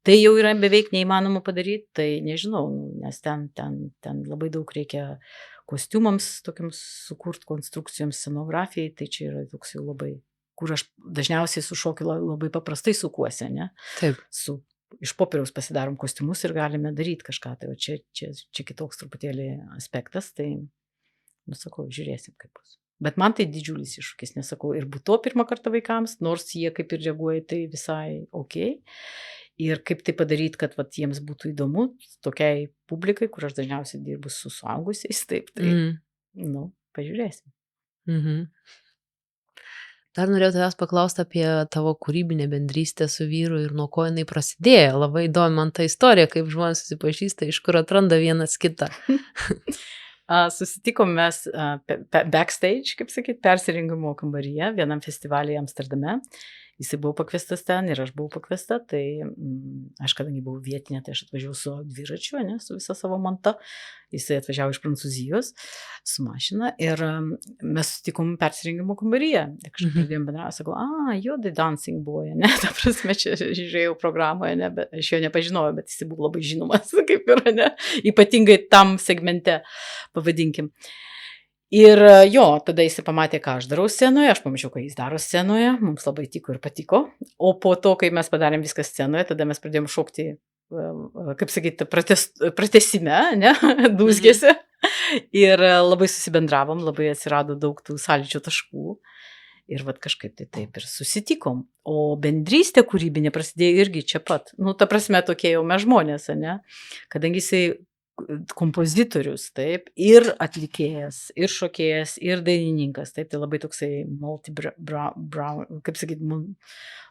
tai jau yra beveik neįmanoma padaryti, tai nežinau, nes ten labai daug reikia kostiumams, tokiams sukurt konstrukcijoms, scenografijai, tai čia yra toks jau labai, kur aš dažniausiai su šokiu labai paprastai sukuosi, ne? Taip. Iš popieriaus pasidarom kostiumus ir galime daryti kažką, tai čia kitoks truputėlį aspektas, tai, nu, sakau, žiūrėsim, kaip bus. Bet man tai didžiulis iššūkis, nesakau, ir buto pirmą kartą vaikams, nors jie kaip ir reaguoja tai visai ok. ir kaip tai padaryti, kad vat, jiems būtų įdomu tokiai publikai, kur aš dažniausiai dirbu su suaugusiais, taip, tai, pažiūrėsim. Dar norėjau tavęs paklausti apie tavo kūrybinę bendrystę su vyru ir nuo ko jinai prasidėjo. Labai įdomi man ta istorija, kaip žmonės susipažįsta, iš kur atranda vienas kitą. Susitikom mes backstage, kaip sakyt, persirengimo kambaryje, vienam festivalyje Amsterdame. Jisai buvo pakviestas ten ir aš buvau pakviesta, tai aš kadangi buvau vietinė, tai aš atvažiavau su dviračiu, ne, su visa savo manta. Jisai atvažiavo iš Prancūzijos su mašina ir mes susitikom persirengimo kambaryje. Ir kažkaip pradėjom bendrauti, sakau, jo, The Dancing Boy, ne, ta prasme, čia žiūrėjau programoje, ne, bet aš jo nepažinojau, bet jisai buvo labai žinomas, kaip yra, ne, ypatingai tam segmente, pavadinkim. Ir jo, tada jis pamatė, ką aš darau scenoje, aš pamačiau, ką jis daro scenoje, mums labai tiko ir patiko, o po to, kai mes padarėm viską scenoje, tada mes pradėjom šokti, kaip sakyti, pratesime, ne, dūzgėse, ir labai susibendravom, labai atsirado daug tų sąlyčio taškų, ir vat kažkaip tai taip ir susitikom, o bendrystė kūrybinė prasidėjo irgi čia pat, ta prasme tokie jau mes žmonės, ne, kadangi jisai kompozitorius, taip, ir atlikėjas, ir šokėjas, ir dainininkas, taip, tai labai toksai kaip sakyti,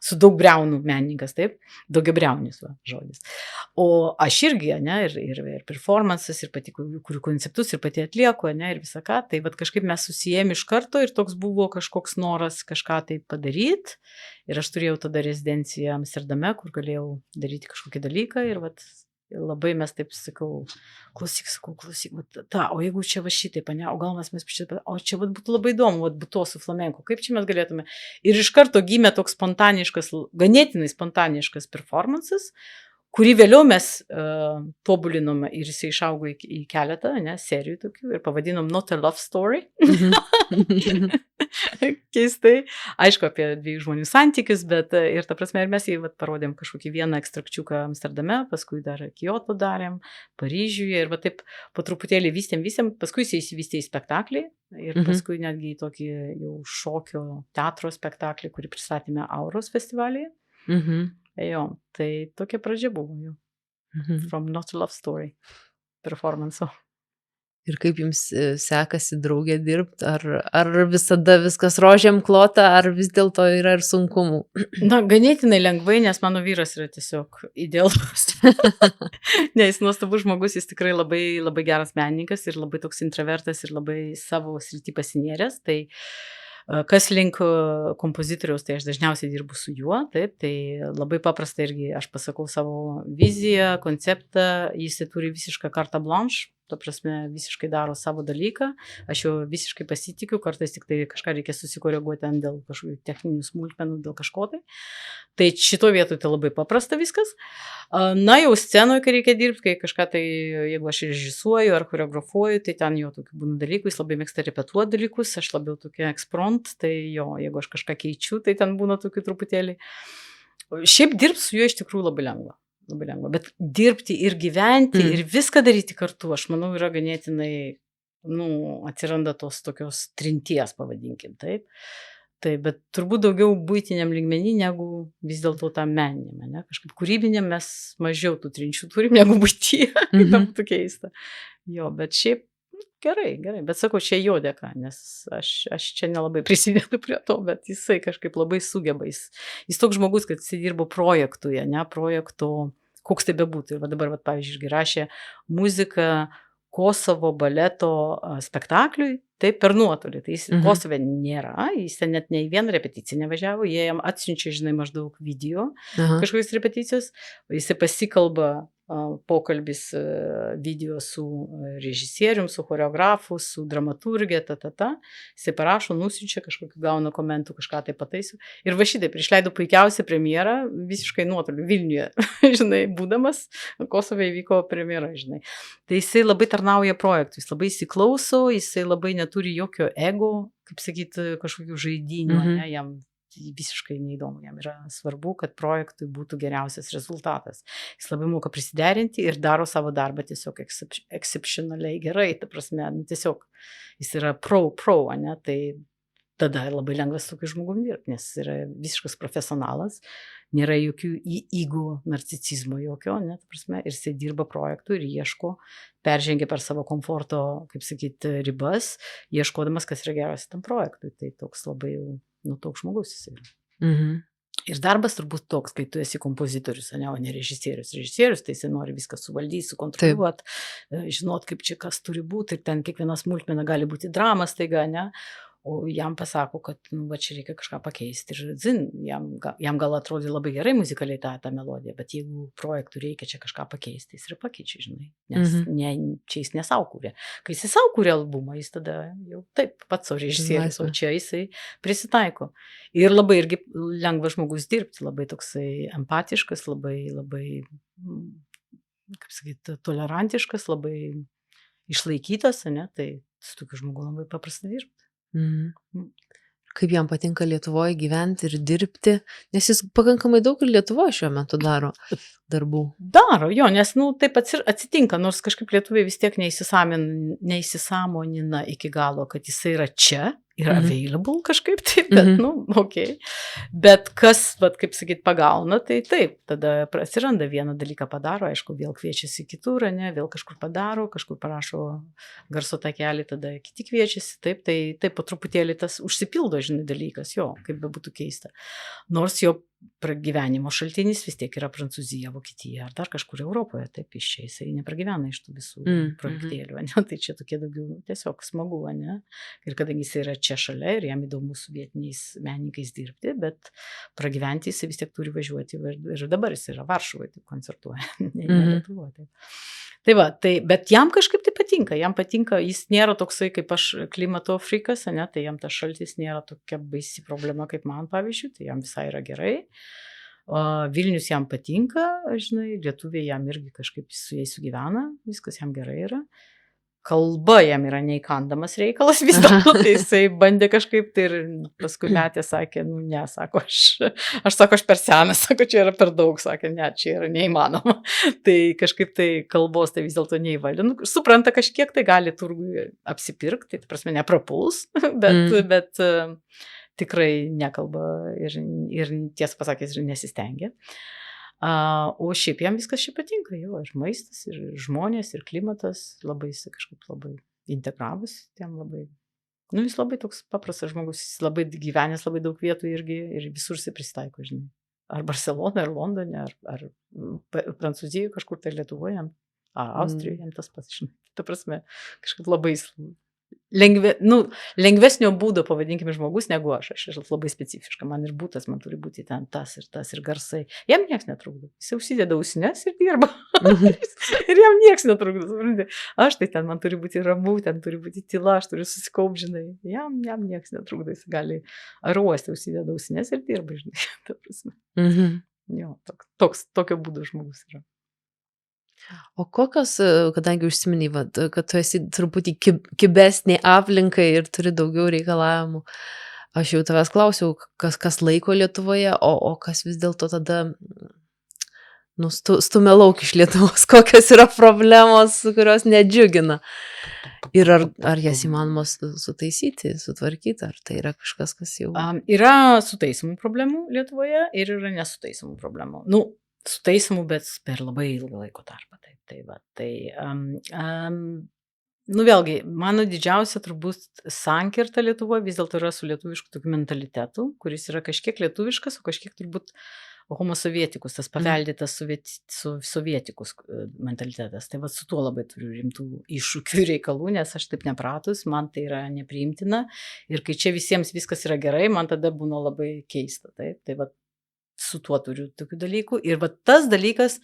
su daug briaunų menininkas, taip, daugiabriaunis žodis. O aš irgi, ne, ir performances, ir pati kurių konceptus, ir pati atlieku, ne, ir visą ką, tai vat kažkaip mes susijėm iš karto ir toks buvo kažkoks noras kažką tai padaryti, ir aš turėjau tada rezidenciją Amsterdame, kur galėjau daryti kažkokį dalyką, ir vat labai mes taip sakau, klausyk, o jeigu čia va šitaip, ne, o gal mes šitaip, o čia vat būtų labai įdomu, vat būtų su flamenko, kaip čia mes galėtume. Ir iš karto gimė toks spontaniškas, ganėtinai spontaniškas performances, kurį vėliau mes tobulinome ir jis išaugo į keletą, ne, serijų tokių ir pavadinom Not a Love Story. Keistai. Aišku, apie dviejų žmonių santykius, bet ir ta prasme, ir mes jį parodėm kažkokį vieną ekstrakčiuką Amsterdame, paskui dar Kyoto darėm, Paryžiuje ir va taip po truputėlį vystėm, paskui jis įsivystė į spektaklį ir paskui netgi į tokį jau šokio teatro spektaklį, kurį pristatėme Auros festivalyje. Jo, tai tokia pradžia buvo jau. From Not a Love Story performance. Ir kaip jums sekasi draugė dirbti? Ar visada viskas rožėm klota, ar vis dėlto yra ir sunkumų? Na, ganėtinai lengvai, nes mano vyras yra tiesiog idealus. Ne, jis nuostabus žmogus, jis tikrai labai, labai geras menininkas ir labai toks intravertas ir labai savo srity pasinėręs. Tai kas link kompozitoriaus, tai aš dažniausiai dirbu su juo, taip, tai labai paprasta irgi aš pasakau savo viziją, konceptą, jis turi visišką carte blanche, to prasme visiškai daro savo dalyką, aš jo visiškai pasitikiu, kartais tik tai kažką reikia susikoreguoti ten dėl kažkokių techninių smulkmenų, dėl kažko tai. Tai šito vietoj tai labai paprasta viskas. Na, jau scenoje, kai reikia dirbti, kai kažką tai, jeigu aš režisuoju ar choreografuoju, tai ten jau tokių būna dalykų, jis labai mėgsta repetuoti dalykus, aš labiau tokia ekspront, tai jo, jeigu aš kažką keičiu, tai ten būna tokių truputėlį. Šiaip dirbti su juo iš tikrųjų labai lengva. Labai lengva, bet dirbti ir gyventi ir viską daryti kartu, aš manau, yra ganėtinai, atsiranda tos tokios trinties, pavadinkim, taip. Tai, bet turbūt daugiau buitiniam lygmenį negu vis dėlto tam meniniam, ne? Kažkaip kūrybiniam mes mažiau tų trinčių turim negu buityje, tam būtų keista. Jo, bet šiaip gerai, bet sakau, čia jo dėka, nes aš čia nelabai prisidedu prie to, bet jisai kažkaip labai sugeba, jis toks žmogus, kad jisai dirbo projektuje, ne, projekto, koks tai bebūtų. Ir dabar, pavyzdžiui, rašė muziką Kosovo baleto spektakliui, tai per nuotolį. Tai jis Kosove nėra, jis ten net ne į vieną repeticiją nevažiavo, jie jam atsiunčia, žinai, maždaug video kažkokios repeticijos, jisai pasikalba pokalbis video su režisierium, su choreografu, su dramaturgė, jisai parašo, nusiunčia, kažkokiu gauna komentų, kažką tai pataisiu. Ir va šitai, išleido puikiausią premjerą, visiškai nuotoliu, Vilniuje, žinai, būdamas, Kosove įvyko premjera, žinai. Tai jisai labai tarnauja projektui, jis labai įsiklauso, jisai labai neturi jokio ego, kaip sakyti, kažkokių žaidinių, ne, jam visiškai neįdomu, jam yra svarbu, kad projektui būtų geriausias rezultatas. Jis labai moka prisiderinti ir daro savo darbą tiesiog exceptionaliai gerai, ta prasme, tiesiog jis yra pro, ne, tai tada labai lengva su tokiu žmogum dirbti, nes yra visiškas profesionalas, nėra jokių įgų, narcisizmo jokio, ne, ta prasme, ir jisai dirba projektų ir ieško, peržengia per savo komforto, kaip sakyti, ribas, ieškodamas, kas yra geriausia tam projektui. Tai toks labai jau, toks žmogus jisai yra. Mhm. Ir darbas turbūt toks, kai tu esi kompozitorius, o ne režisierius. Režisierius, tai jisai nori viską suvaldyti, sukontroliuoti, žinot, kaip čia kas turi būti, ir ten kiekviena smulkmena gali būti dramas, taiga, ne? O jam pasako, kad va čia reikia kažką pakeisti. Ir jam gal atrodė labai gerai muzikaliai tą melodiją, bet jeigu projektų reikia čia kažką pakeisti, jis ir pakeičia, žinai. Nes čia jis nesau kūrė. Kai jis sau kūrė albumą, jis tada jau taip pats savo režisierius, o čia jisai prisitaiko. Ir labai irgi lengva žmogus dirbti, labai toksai empatiškas, labai, kaip sakyti, tolerantiškas, labai išlaikytas, ne? Tai su tokiu žmogu labai paprasta dirbti. Kaip jam patinka Lietuvoje gyventi ir dirbti, nes jis pakankamai daug ir Lietuvoje šiuo metu daro darbų. Daro, jo, nes, taip atsitinka, nors kažkaip lietuviai vis tiek neįsisąmonina iki galo, kad jisai yra čia, yra available kažkaip taip, bet, okei. Bet kas, kaip sakyt, pagauna, tai taip, tada atsiranda vieną dalyką padaro, aišku, vėl kviečiasi kitur, ne, vėl kažkur padaro, kažkur parašo garso takelį, tada kiti kviečiasi, taip, tai po truputėlį tas užsipildo, žinai, dalykas, jo, kaip bebūtų keista. Nors jo pragyvenimo šaltinis vis tiek yra Prancūzija, Vokietija ar dar kažkur Europoje, taip iš čia jisai nepragyvena iš tų visų projektėlių, ne? Tai čia tokie daugiau tiesiog smagu, ne? Ir kadangi jisai yra čia šalia ir jam įdomu su vietiniais menininkais dirbti, bet pragyventi jisai vis tiek turi važiuoti ir dabar jis yra Varšuvoje, taip koncertuoja, ne Lietuvoje. Tai va, bet jam kažkaip tai patinka, jis nėra toksai kaip aš klimato frikas, ne, tai jam tas šaltis nėra tokia baisi problema kaip man, pavyzdžiui, tai jam visai yra gerai. Vilnius jam patinka, žinai, lietuviai jam irgi kažkaip su jais sugyvena, viskas jam gerai yra. Kalba jam yra neįkandamas reikalas vis dėlto, tai jisai bandė kažkaip, tai ir paskui metė, sakė, ne, sako, aš per senas, sako, čia yra per daug, sakė, ne, čia yra neįmanoma. Tai kažkaip tai kalbos tai vis dėlto neįvalė. Supranta kažkiek, tai gali turgui apsipirkti, tai prasme neprapuls, bet tikrai nekalba ir tiesą pasakęs ir nesistengia. O šiaip jam viskas šiaip patinka, jo, ir maistas, ir žmonės, ir klimatas, labai jis kažkaip labai integravus, jam labai, jis labai toks paprastas žmogus, jis labai gyvenęs labai daug vietų irgi, ir visur jis prisitaiko, žinai, ar Barcelona, ar Londone, ar Prancūzijoje, kažkur tai Lietuvoje, Austrijoje, jam tas pats, žinai, ta prasme, kažkaip labai lengvesnio būdo, pavadinkime, žmogus negu aš labai specifiška, man ir būtas, man turi būti ten tas ir garsai, jam nieks netrukdo, jis užsideda ausines ir dirba, ir jam nieks netrukdo, aš tai ten man turi būti ramu, ten turi būti tyla, aš turiu susikaupt, žinai, jam nieks netrukdo, jis gali aruosti, užsideda ausines ir dirba, žinai, ta prasme. Jo, tokio būdo žmogus yra. O kokios, kadangi užsiminiai, kad tu esi truputį kibesnė aplinkai ir turi daugiau reikalavimų, aš jau tavęs klausiau, kas laiko Lietuvoje, o kas vis dėlto tada stumia lauk iš Lietuvos, kokios yra problemos, kurios nedžiugina. Ir ar jas įmanoma sutaisyti, sutvarkyti, ar tai yra kažkas, kas jau... Yra sutaisomų problemų Lietuvoje ir yra nesutaisomų problemų. Sutaisomų, bet per labai ilgą laiko tarpą. Vėlgi, mano didžiausia turbūt sankirta Lietuvoje vis dėlto yra su lietuvišku tokiu mentalitetu, kuris yra kažkiek lietuviškas, o kažkiek turbūt homosovietikus, tas paveldėtas sovietikus mentalitetas. Tai su tuo labai turiu rimtų iššūkių reikalų, nes aš taip nepratus, man tai yra nepriimtina. Ir kai čia visiems viskas yra gerai, man tada būna labai keista. Tai su tuo turiu tokių dalykų. Ir tas dalykas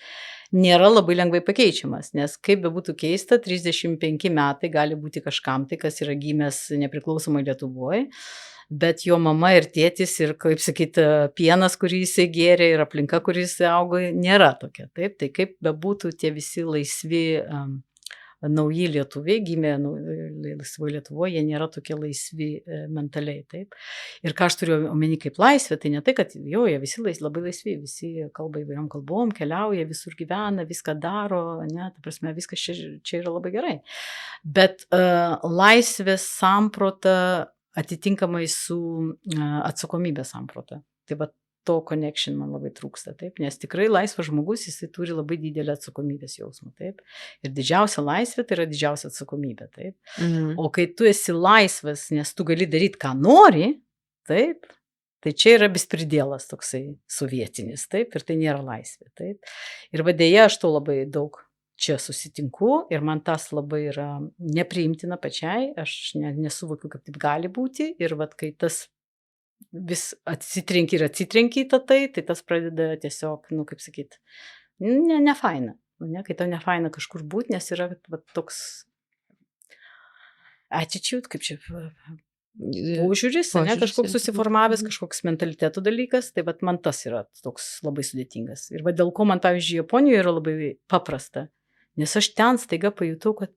nėra labai lengvai pakeičiamas, nes kaip bebūtų keista, 35 metai gali būti kažkam tai, kas yra gimęs nepriklausomai Lietuvoje, bet jo mama ir tėtis ir, kaip sakyti, pienas, kurį jisai gėrė ir aplinka, kurį jisai augo, nėra tokia. Taip? Tai kaip bebūtų tie visi laisvi nauji lietuviai, gimė laisvoje Lietuvoje, jie nėra tokie laisvi mentaliai, taip. Ir ką aš turiu omeny kaip laisvė, tai ne tai, kad jie visi labai laisvi, visi kalba įvairiom kalbom, keliauja, visur gyvena, viską daro, ne, ta prasme, viskas čia yra labai gerai. Bet laisvės samprota atitinkamai su atsakomybės samprata. Tai va to connection man labai trūksta, taip, nes tikrai laisvas žmogus, jisai turi labai didelį atsakomybės jausmą, taip. Ir didžiausia laisvė tai yra didžiausia atsakomybė, taip. O kai tu esi laisvas, nes tu gali daryti, ką nori, taip, tai čia yra bespridėlas toksai sovietinis, taip, ir tai nėra laisvė, taip. Ir vadėja aš to labai daug čia susitinku ir man tas labai yra nepriimtina pačiai, aš nesuvokiu, kaip taip gali būti ir vat kai tas vis atsitrenki į tai tas pradeda tiesiog, nu kaip sakyt, ne faina, ne, kai tau ne faina kažkur būti, nes yra va, toks attitude, kaip čia požiūris, ne, kažkoks susiformavęs, kažkoks mentaliteto dalykas, tai vat man tas yra toks labai sudėtingas. Ir va dėl ko man, pavyzdžiui, Japonijoje yra labai paprasta, nes aš ten staiga pajutau, kad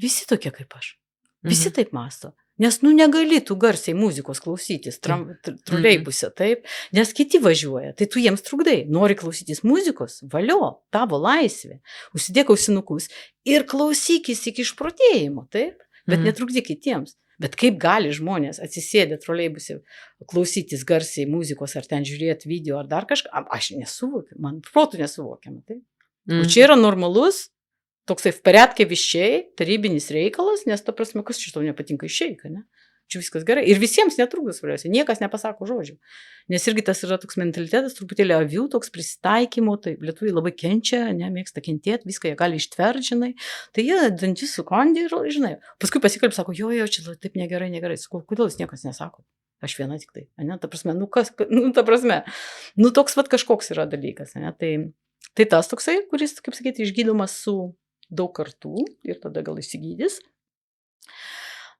visi tokie kaip aš, visi taip mąsto. Nes, nu, negali tu garsiai muzikos klausytis troleibuse, taip, nes kiti važiuoja, tai tu jiems trukdai. Nori klausytis muzikos, valio, tavo laisvė, užsidėk ausinukus ir klausykis iki išprotėjimo, taip, bet netrukdyk kitiems. Bet kaip gali žmonės atsisėdę troleibuse klausytis garsiai muzikos ar ten žiūrėti video ar dar kažką, aš nesuvokiu, man protų nesuvokiama, taip. O čia yra normalus, toksai в порядке вещей, tarybinis reikalas, nes ta prasme, kas čia tau nepatinka išeika, ne? Čia viskas gerai. Ir visiems netrukdo svarbiausia, niekas nepasako žodžių. Nes irgi tas yra toks mentalitetas, truputėlį avių, toks prisitaikymo, tai lietuviai labai kenčia, ne, mėgsta kentėti, viską jie gali ištverti, žinai. Tai jie dantis sukandė ir, žinai, paskui pasikalbė, sako, jo, čia taip negerai. Sakau, kodėl jūs niekas nesako? Aš viena tik tai, ne, ta prasme, ta prasme, toks vat kažkoks yra dalykas, ne, tai tas toksai, kuris, kaip sakyti, išgydomas su daug kartų ir tada gal išsigydys.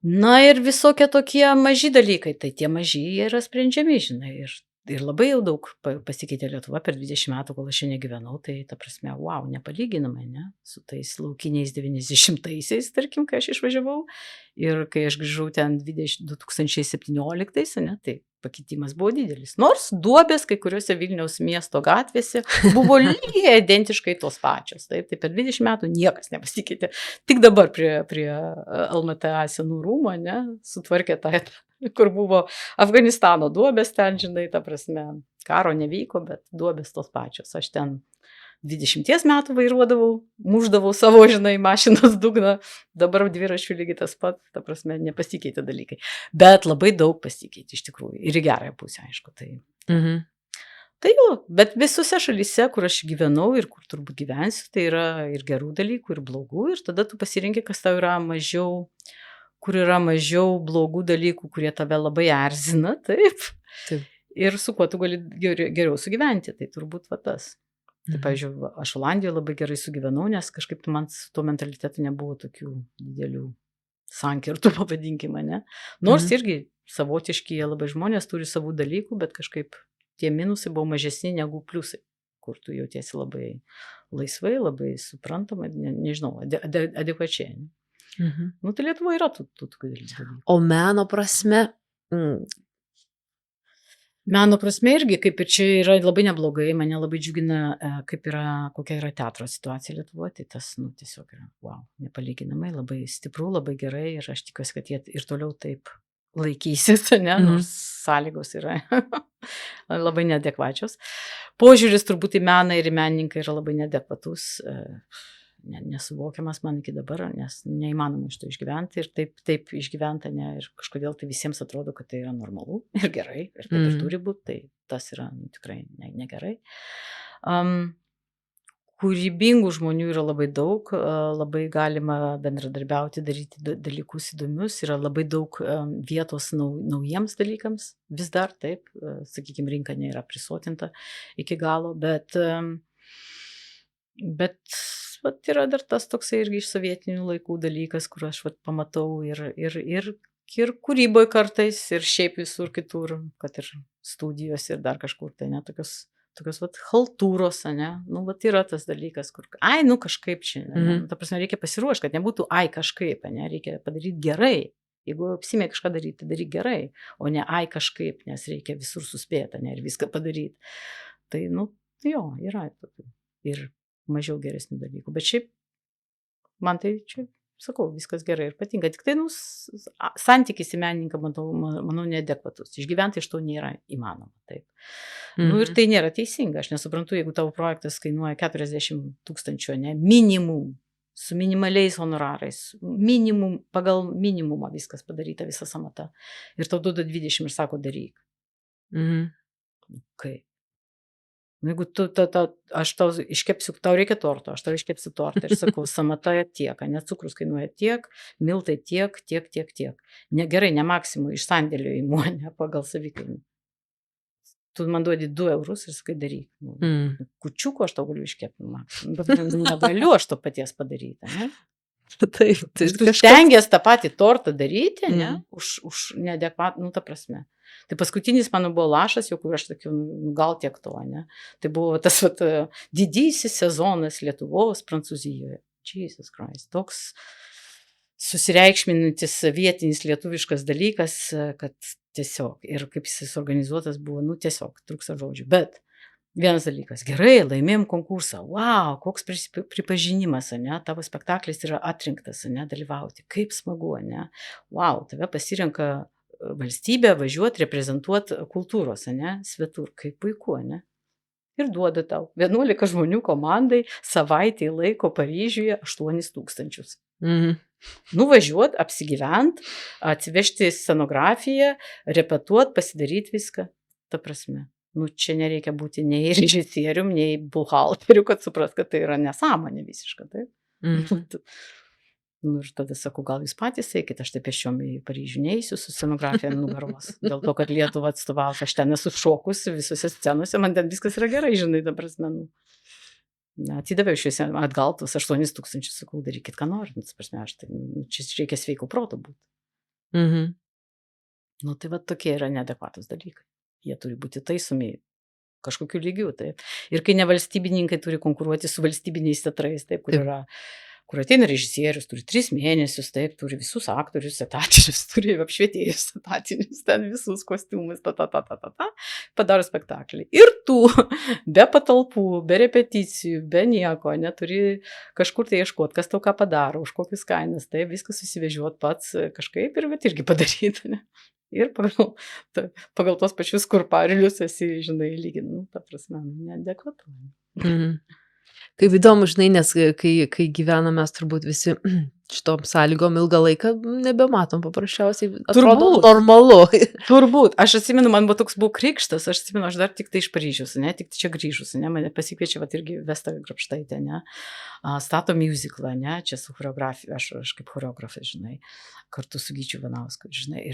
Na ir visokie tokie maži dalykai, tai tie maži yra sprendžiami, žinai, ir labai jau daug pasikeitė Lietuva per 20 metų, kol aš čia negyvenau, tai ta prasme, wow, nepalyginamai, ne, su tais laukiniais 90-aisiais, tarkim, kai aš išvažiavau ir kai aš grįžau ten 2017, ne, tai pakitimas buvo didelis. Nors duobės kai kuriuose Vilniaus miesto gatvėse buvo lygiai identiškai tos pačios. Taip, tai per 20 metų niekas nepasikeitė. Tik dabar prie LMTA senų rūmų, ne, sutvarkė tą, kur buvo Afganistano duobės ten, žinai, ta prasme, karo nevyko, bet duobės tos pačios. Aš ten 20 metų vairuodavau, muždavau savo, žinai, mašinos dugną, dabar dviračių lygiai tas pat, ta prasme, nepasikeitė dalykai. Bet labai daug pasikeitė iš tikrųjų. Ir į gerąją pusę, aišku. Tai jo, bet visose šalyse, kur aš gyvenau ir kur turbūt gyvensiu, tai yra ir gerų dalykų, ir blogų. Ir tada tu pasirinki, kas tau yra mažiau, kur yra mažiau blogų dalykų, kurie tave labai erzina, taip. Ir su kuo tu gali geriau sugyventi. Tai turbūt va tas. Tai, pavyzdžiui, aš Olandijoje labai gerai sugyvenau, nes kažkaip man su tuo mentalitetu nebuvo tokių didelių sankirtų, pavadinkime, ne? Nors irgi savotiški jie labai žmonės turi savų dalykų, bet kažkaip tie minusai buvo mažesni negu pliusai, kur tu jautiesi labai laisvai, labai suprantamai, nežinau, adekvačiai. Nu, tai Lietuvoje yra tų dalykų. O meno prasme? Meno prasme irgi, kaip ir čia yra labai neblogai, mane labai džiugina, kokia yra teatro situacija Lietuvoje, tai tas, nu, tiesiog yra, wow, nepalyginamai, labai stipru, labai gerai ir aš tikiuosi, kad jie ir toliau taip laikysis, ne, nors sąlygos yra labai neadekvačios. Požiūris turbūt į meną ir į menininką yra labai neadekvatus, nesuvokiamas man iki dabar, nes neįmanoma iš to išgyventi ir taip išgyventa, ne, ir kažkodėl tai visiems atrodo, kad tai yra normalu ir gerai, ir taip ir turi būti, tai tas yra tikrai negerai. Kūrybingų žmonių yra labai daug, labai galima bendradarbiauti, daryti dalykus įdomius, yra labai daug vietos naujiems dalykams, vis dar taip, sakykime, rinka nėra prisotinta iki galo, bet vat yra dar tas toksai irgi iš sovietinių laikų dalykas, kur aš vat pamatau ir kūryboje kartais, ir šiaip visur kitur, kad ir studijos ir dar kažkur, tai ne, tokios vat haltūros, ne, nu, vat yra tas dalykas, kur, nu, kažkaip čia, ne, ta prasme, reikia pasiruošti, kad nebūtų, kažkaip, ne, reikia padaryti gerai. Jeigu apsimė kažką daryti, tai daryk gerai, o ne kažkaip, nes reikia visur suspėti, ne, ir viską padaryti. Tai, nu, jo, yra tokių. Ir mažiau geresnių dalykų. Bet šiaip, man tai čia sakau, viskas gerai ir patinka. Tik tai, santykis į menininką, manau, neadekvatus. Išgyventi iš to nėra įmanoma. Taip. Ir tai nėra teisinga. Aš nesuprantu, jeigu tavo projektas kainuoja 40 000, ne, minimum, su minimaliais honorarais, pagal minimumą viskas padaryta, visa samata. Ir tau duoda 20 ir sako, daryk. Kaip? Jeigu aš tau iškepsiu, tau reikia torto, aš tau iškepsiu tortą ir sakau, samata tiek, ne, cukrus kainuoja tiek, miltai tiek. Gerai, ne maksimum iš sandėlio įimu, ne pagal savikainą. Tu man duodi 2 eurus ir sakai, daryk. Kučiuko aš tau galiu iškepti maksimum, bet negaliu aš to paties padaryti, ne? Taip, tu stengiasi tą patį tortą daryti, ne, už neadekvatų, ta prasme. Tai paskutinis mano buvo lašas, jau kur aš sakiau, gal tiek to, ne. Tai buvo tas didysis sezonas Lietuvos, Prancūzijoje. Jesus Christ, toks susireikšminantis vietinis lietuviškas dalykas, kad tiesiog, ir kaip jis organizuotas buvo, tiesiog, trūksta žodžių. Bet vienas dalykas, gerai, laimėjom konkursą, wow, koks pripažinimas, ne, tavo spektaklis yra atrinktas, ne, dalyvauti, kaip smagu, ne, wow, tave pasirenka valstybė važiuoti, reprezentuoti kultūros, ne, svetur, kaip puiku, ne, ir duoda tau 11 žmonių komandai savaitį laiko Paryžiuje 8 000. Nuvažiuot, apsigyvent, atsivežti scenografiją, repetuot, pasidaryti viską, ta prasme. Čia nereikia būti nei režisierium, nei buhalteriu, kad supras, kad tai yra nesąmonė visiška, taip? Ir tada sakau, gal jūs patys eikit, aš taip pėsčiom į Paryžių neįsiu su scenografija nugaros, dėl to, kad Lietuvą atstovausiu, aš ten esu šokusi visose scenose, man ten viskas yra gerai, žinai, ta prasme, atidaviau šiuose atgal tuos 8 000, sakau, darykit, ką norit, ta prasme, čia reikia sveiko proto būti. Tai va tokie yra neadekvatus dalykai. Jie turi būti taisomi kažkokiu lygiu, taip. Ir kai nevalstybininkai turi konkuruoti su valstybiniais teatrais, taip, kur ateina režisierius, turi 3 mėnesius, taip, turi visus aktorius etatinius, turi apšvietėjus etatinius, ten visus kostiumus, padaro spektaklį. Ir tu, be patalpų, be repeticijų, be nieko, neturi kažkur tai ieškoti, kas tau ką padaro, už kokius kainas, taip, viską susivežiuot pats kažkaip ir irgi padaryti, ne. Ir pagal tos pačius kurparilius esi, žinai, lyginu, ta prasme, neadekvatu. Kaip įdomu, žinai, nes kai gyvename mes turbūt visi šitom sąlygom ilgą laiką nebematom paprasčiausiai, atrodo normalu. Turbūt. Aš atsimenu, man buvo krikštas, aš dar tik tai iš Paryžiaus, ne, tik čia grįžusi, ne, mane pasikviečia, irgi Vesta Grabštaitė, ne, stato musicalą, ne, čia su choreografija, aš kaip choreografė, žinai, kartu su Gyčiu Vanausku, žinai,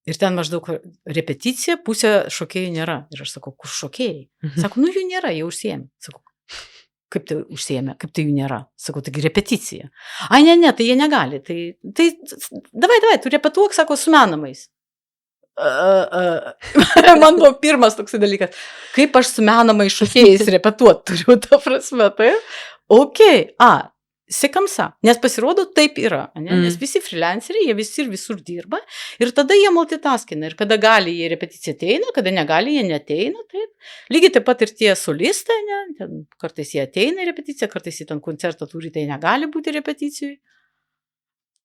ir ten maždaug repeticija, pusė šokėjų nėra. Ir aš sakau, kur šokėjai? Sako, jų nėra, jie užsiėmė. Sakau, kaip tai užsiėmė, kaip tai jų nėra? Sakau, taigi repeticija. Ai, ne, tai jie negali. Tai davai, tu repetuok, sako, su menamais. Man buvo pirmas toksai dalykas. Kaip aš su menamais šokėjais repetuot turiu, ta prasme, tai? Ok, Sikamsa, nes pasirodo taip yra, ne? Nes visi freelanceriai, jie visi ir visur dirba ir tada jie multitaskina ir kada gali jie repeticija ateina, kada negali jie neteina, taip. Lygiai taip pat ir tie solistai, ne? Ten, kartais jie ateina į repeticiją, kartais jie ten koncertą turi, tai negali būti repeticijai.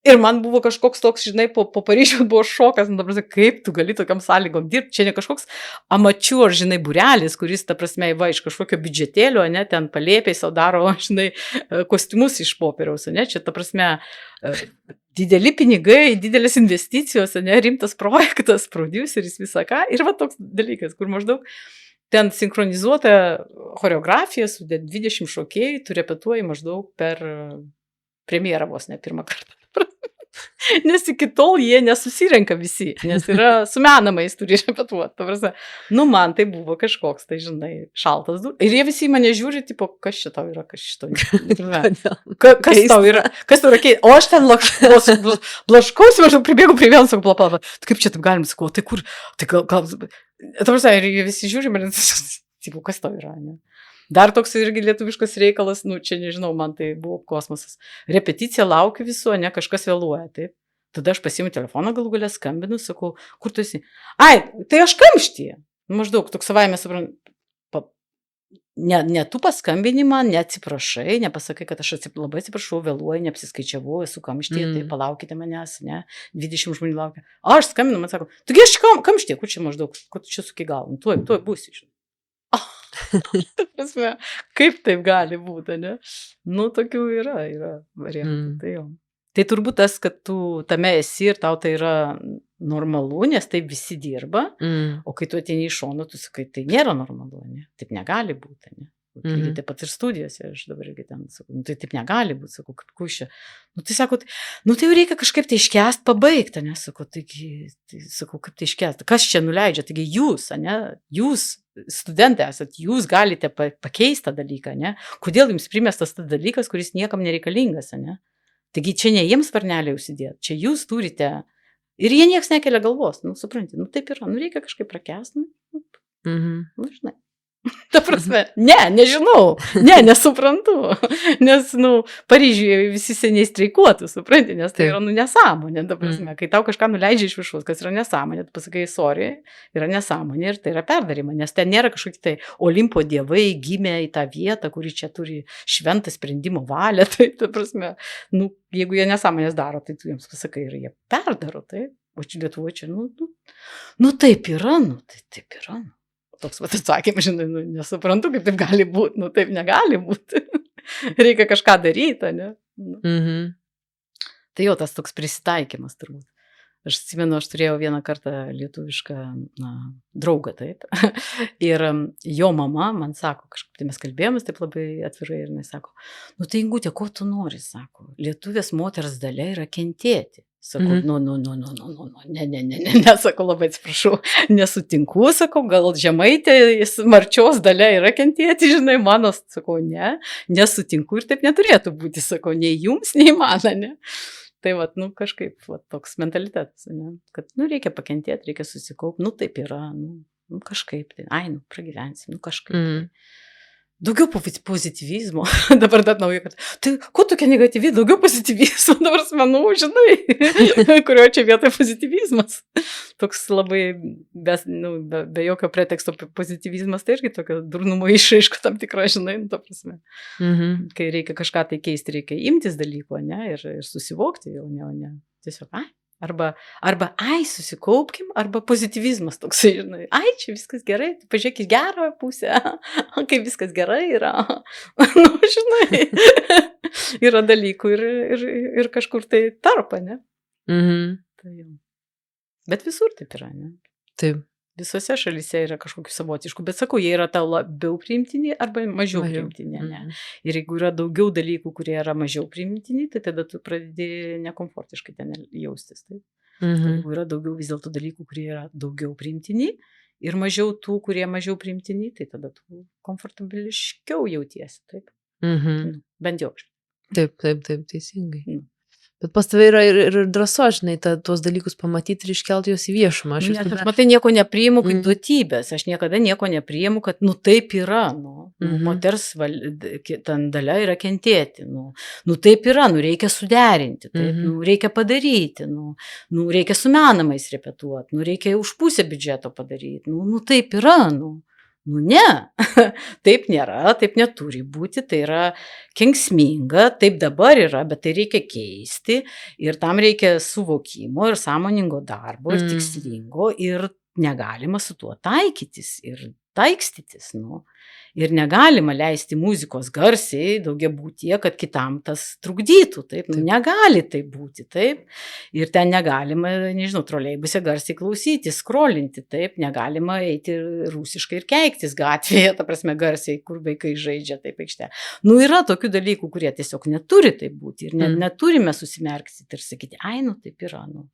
Ir man buvo kažkoks toks, žinai, po Paryžiaus buvo šokas, kaip tu gali tokiam sąlygom dirbti, čia ne kažkoks amačiur, žinai, būrelis, kuris, ta prasme, iš kažkokio biudžetėlio, ne, ten palėpiai savo daro, žinai, kostiumus iš popieriaus, ne, čia, ta prasme, dideli pinigai, didelės investicijos, ne, rimtas projektas, prodiuseris, visą ką, ir va toks dalykas, kur maždaug ten sinchronizuota choreografija su 20 šokėjų, tu repetuoji maždaug per premjerą vos ne pirmą kartą. Nes iki tol jie nesusirenka visi, nes yra su menamais turi repetuoti. Man tai buvo kažkoks, tai žinai, šaltas dur. Ir jie visi mane žiūri, tipo, kas čia tau yra, kas šito. Kas tau yra, o aš ten blaškausi, maždaug pribėgu prie vieną, sakau, plapalą, kaip čia taip galim, sakau, tai kur, tai gal, ir jie visi žiūri, man, tipo, kas tau yra, ne? Dar toks irgi lietuviškas reikalas, čia nežinau, man tai buvo kosmosas. Repeticija laukiu visu, ne, kažkas vėluoja, taip. Tada aš pasiimu telefoną, galų galę skambinu, sakau, kur tu esi? Ai, tai aš kamštyje. Maždaug, toks savaime suprantu, ne tu paskambini man, neatsiprašai, nepasakai, kad aš labai atsiprašau, vėluoju, neapsiskaičiavau, esu kamštyje, tai palaukite manęs, ne, 20 žmonių laukia. Aš skambinu, man sako, tu aš kamštyje, kur čia maždaug, kur tu čia suki galvom, tuoj būsi. Ta prasme, kaip taip gali būti, ne? Nu, tokių yra variantų, tai jau. Tai turbūt tas, kad tu tame esi ir tau tai yra normalu, nes taip visi dirba, o kai tu ateini iš šono, tu sakai, tai nėra normalu, ne? Taip negali būti, ne? Lygiai taip pat ir studijose, aš dabar irgi ten sakau, nu tai taip negali būti, sakau, kaip kušia. Nu tai sako, nu tai jau reikia kažkaip tai iškęst pabaigti, ne? Sakau, taigi, sakau, kaip tai iškęst, kas čia nuleidžia, taigi jūs, ne? Jūs studentai esat, jūs galite pakeisti tą dalyką, ne? Kodėl jums primestas tas dalykas, kuris niekam nereikalingas, ne? Taigi čia ne jiems varnelį užsidėti, čia jūs turite. Ir jie nieks nekelia galvos, nu, supranti, nu, taip yra, nu, reikia kažkaip prakęsti, nu, žinai. Ta prasme, nežinau, nesuprantu, nes, nu, Paryžiuje visi seniai streikuotų, supranti, nes tai yra, nu, nesąmonė, ta prasme, kai tau kažką nuleidžia iš viršaus, kas yra nesąmonė, tu pasakai, sorry, yra nesąmonė ir tai yra perdarima, nes ten nėra kažkokie tai Olimpo dievai gimė į tą vietą, kuri čia turi šventą sprendimo valią, tai, ta prasme, nu, jeigu jie nesąmonės daro, tai tu jiems pasakai ir jie perdaro, tai, o čia Lietuvoje čia, nu, taip yra, nu, tai taip yra, nu. Toks atsakymas, žinai, nu, nesuprantu, kaip taip gali būti, nu, taip negali būti. Reikia kažką daryti, ne? Tai jau tas toks prisitaikymas turbūt. Aš atsimenu, aš turėjau vieną kartą lietuvišką draugą, taip. Ir jo mama man sako, kažkaip tai mes kalbėjomės taip labai atvirai ir jinai sako, nu tai Ingutė, ko tu nori, sako, lietuvės moters dalia yra kentėti. Sakau, ne, sakau, labai atsiprašau, nesutinku, sakau, gal žemaitė, marčios dalia yra kentėti, žinai, mano, sakau, nesutinku ir taip neturėtų būti, sakau, nei jums, nei man, ne. Tai vat, nu, kažkaip, vat, toks mentalitetas, ne, kad, nu, reikia pakentėti, reikia susikaupti, nu, taip yra, nu, kažkaip, tai, nu, pragyvensim, nu, kažkaip. Daugiau pozityvizmo, dabar dar nauja, kad tai ko tokia negatyvi, daugiau pozityvizmo, dabar smenų, žinai, kurio čia vietoje pozityvizmas. Toks labai, be jokio preteksto pozityvizmas, tai irgi tokio durnumo išraiško tam tikrą, žinai, nu, ta prasme. Kai reikia kažką tai keisti, reikia imtis dalyko, ne, ir susivokti jau, ne, tiesiog, Arba, susikaupkim, arba pozityvizmas toksai, žinai, čia viskas gerai, tai pažiūrėk į gerą pusę, kaip viskas gerai yra, nu, žinai, yra dalykų ir kažkur tai tarpa, ne? Tai, bet visur taip yra, ne? Taip. Visose šalyse yra kažkokių savotiškų, bet sakau, jie yra tau labiau priimtini arba mažiau priimtini, ne? Ir jeigu yra daugiau dalykų, kurie yra mažiau priimtini, tai tada tu pradedi nekomfortiškai ten jaustis. Taip? Jeigu yra daugiau vis dėlto dalykų, kurie yra daugiau priimtini ir mažiau tų, kurie mažiau priimtini, tai tada tu komfortabiliškiau jautiesi. Taip? Bent jau. Taip, teisingai. Bet pas tave yra ir drąso, žinai, tuos dalykus pamatyti ir iškelti juos į viešumą. Aš matai, nieko nepriimu kaip duotybės. Aš niekada nieko nepriimu, kad, nu, taip yra, moters ten dalia yra kentėti, nu, taip yra, nu, reikia suderinti, taip, nu, reikia padaryti, nu, reikia su menamais repetuoti, nu, reikia už pusę biudžeto padaryti, nu, taip yra, nu, ne, taip nėra, taip neturi būti, tai yra kenksminga, taip dabar yra, bet tai reikia keisti ir tam reikia suvokimo ir sąmoningo darbo ir tikslingo ir negalima su tuo taikytis ir taikstytis, nu. Ir negalima leisti muzikos garsiai daugiabutyje, kad kitam tas trukdytų, taip, nu, negali tai būti, taip. Ir ten negalima, nežinau, troleibuse garsiai klausyti, skrolinti, taip, negalima eiti rusiškai ir keiktis gatvėje, ta prasme garsiai, kur vaikai žaidžia, taip, aikšte. Nu, yra tokių dalykų, kurie tiesiog neturi taip būti ir neturime susimerkti ir sakyti, nu, taip yra, nu.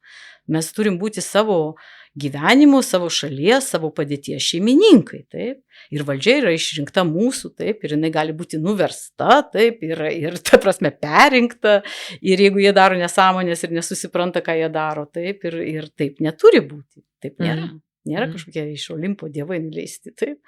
Mes turim būti savo gyvenimo, savo šalies, savo padėties šeimininkai, taip. Ir valdžia yra išrinkta mūsų, taip, ir jinai gali būti nuversta, taip, ir ta prasme perinkta, ir jeigu jie daro nesąmonės ir nesusipranta, ką jie daro, taip, ir taip neturi būti, taip nėra. Nėra kažkokie iš Olimpo dievai nuleisti, taip,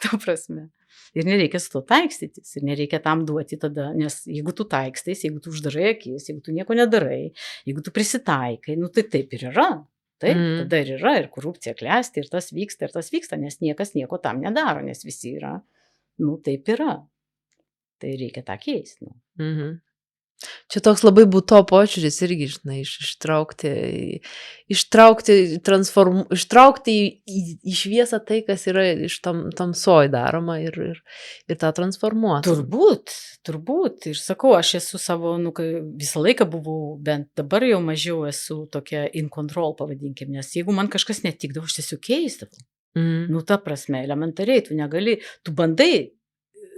ta prasme. Ir nereikia su to taikstytis, ir nereikia tam duoti tada, nes jeigu tu taikstais, jeigu tu uždarai akis, jeigu tu nieko nedarai, jeigu tu prisitaikai, nu tai taip ir yra. Taip, tada ir korupcija klesti, ir tas vyksta, nes niekas nieko tam nedaro, nes visi yra Nu, taip yra. Tai reikia tą keisti. Nu. Mhm. Čia toks labai būto požiūris irgi, žinai, ištraukti į šviesą tai, kas yra iš tamsoj daroma ir tą transformuoti. Turbūt. Ir sakau, aš esu savo, visą laiką buvau, bent dabar jau mažiau esu tokia in control, pavadinkim, nes jeigu man kažkas netikdavo, aš tiesiog keisdavau. Mhm. Ta prasme, elementariai, tu negali, tu bandai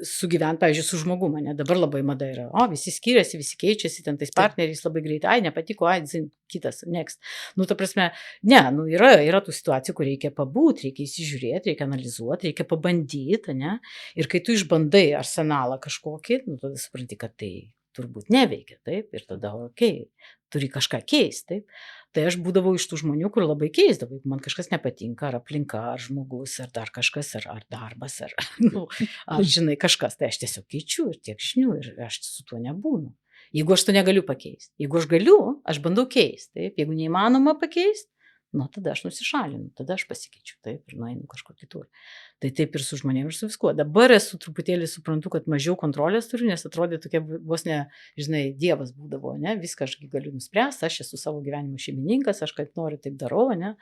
sugyventi, pavyzdžiui, su žmogumu, ne, dabar labai mada yra, visi skiriasi, visi keičiasi, ten tais partneriais labai greitai, nepatiko, zin, kitas, next. Ta prasme, ne, yra tų situacijų, kur reikia pabūti, reikia įsižiūrėti, reikia analizuoti, reikia pabandyti, ne, ir kai tu išbandai arsenalą kažkokį, tada supranti, kad tai turbūt neveikia, taip, ir tada, turi kažką keisti, taip. Tai aš būdavau iš tų žmonių, kur labai keisdavau, jeigu man kažkas nepatinka, ar aplinka, ar žmogus, ar dar kažkas, ar darbas, ar žinai, kažkas, tai aš tiesiog keičiu ir tiek žinių ir aš su tuo nebūnu. Jeigu aš to negaliu pakeisti, jeigu aš galiu, aš bandau keisti, taip, jeigu neįmanoma pakeisti, tada aš nusišalinu, tada aš pasikeičiu, taip, ir nueinu kažkur kitur. Tai taip ir su žmonėmis, ir su viskuo. Dabar esu truputėlį suprantu, kad mažiau kontrolės turiu, nes atrodė tokia vos ne, žinai, dievas būdavo, ne, viską aš galiu nuspręsti, aš esu savo gyvenimo šeimininkas, aš kaip noriu, taip darau, ne,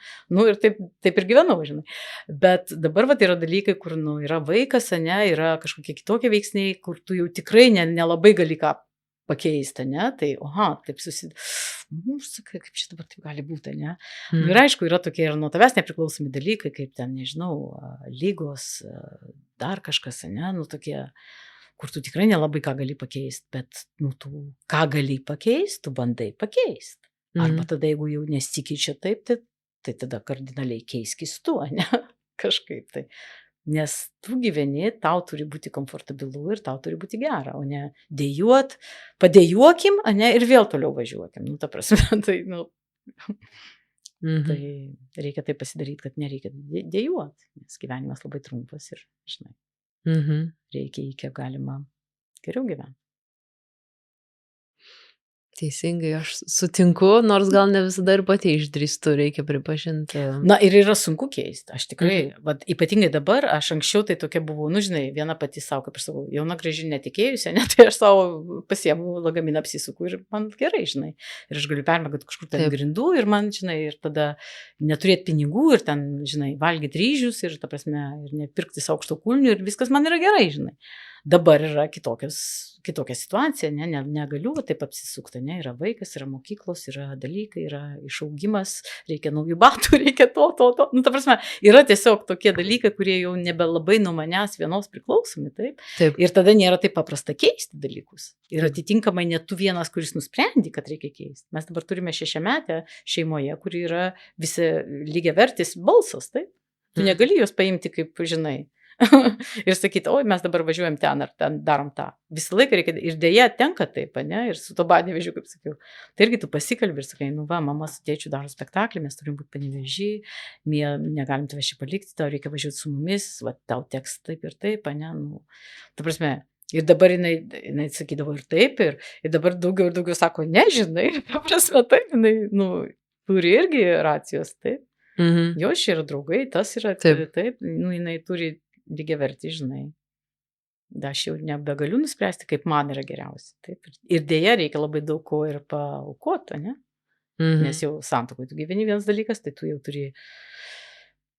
ir taip ir gyvenau, žinai. Bet dabar yra dalykai, kur, yra vaikas, ne, yra kažkokie kitokie veiksniai, kur tu jau tikrai nelabai gali ką pakeisti, ne, tai, taip sakai, kaip čia dabar taip gali būti, ne. Ir aišku, yra tokie ir nuo tavęs nepriklausomi dalykai, kaip ten, nežinau, lygos, dar kažkas, ne, tokie, kur tu tikrai nelabai ką gali pakeisti, bet, tu ką gali pakeisti, tu bandai pakeisti. Arba tada, jeigu jau nesikeičia taip, tai tada kardinaliai keiskis tu, ne, kažkaip tai. Nes tu gyveni, tau turi būti komfortabilu ir tau turi būti gera, o ne dėjuot, padėjuokim, ne, ir vėl toliau važiuokim. Ta prasme, tai, tai reikia tai pasidaryti, kad nereikia dėjuot, nes gyvenimas labai trumpas ir, žinai, reikia kiek galima geriau gyventi. Teisingai, aš sutinku, nors gal ne visada ir pati išdrįstu, reikia pripažinti. Ir yra sunku keisti, aš tikrai, ypatingai dabar, aš anksčiau tai tokia buvau, žinai, viena pati savo, kaip aš sakau, jauna graži netikėjusi, ne, tai aš savo pasiemu lagaminą, apsisuku ir man gerai, žinai, ir aš galiu permėgati kažkur ten grindų ir man, žinai, ir tada neturėti pinigų ir ten, žinai, valgyti ryžius ir, ta prasme, ir nepirkti aukšto kulnių ir viskas man yra gerai, žinai. Dabar yra kitokia situacija, negaliu taip apsisukti, yra vaikas, yra mokyklos, yra dalykai, yra išaugimas, reikia naujų batų, reikia to. Ta prasme, yra tiesiog tokie dalykai, kurie jau nebelabai nuo manęs vienos priklausomi, taip. Ir tada nėra taip paprasta keisti dalykus. Ir atitinkamai net tu vienas, kuris nusprendi, kad reikia keisti. Mes dabar turime 6-metę šeimoje, kuri yra visi lygiavertis balsas, taip. Tu negali jos paimti kaip, žinai, ir sakyti, mes dabar važiuojam ten ar ten darom tą. Visą laiką reikia, ir dėja tenka taip, ne, ir su to Panevėžiu, kaip sakiau. Tai irgi tu pasikalbi ir sakai, mama su tėčiu daro spektaklį, mes turim būti Panevėžy, negalim tave čia palikti, tau reikia važiuoti su mumis, tau teks taip ir taip, ne, ta prasme. Ir dabar jinai sakydavo ir taip, ir dabar daugiau ir daugiau sako, nežinai, ta prasme, taip, jinai, turi irgi racijos, taip. Jo čia yra draugai, tas yra taip, jinai turi lygiavertį, žinai. Aš jau nebegaliu nuspręsti, kaip man yra geriausia. Taip. Ir dėja reikia labai daug ko ir paaukoti, ne? Nes jau santuokoj tu gyveni vienas dalykas, tai tu jau turi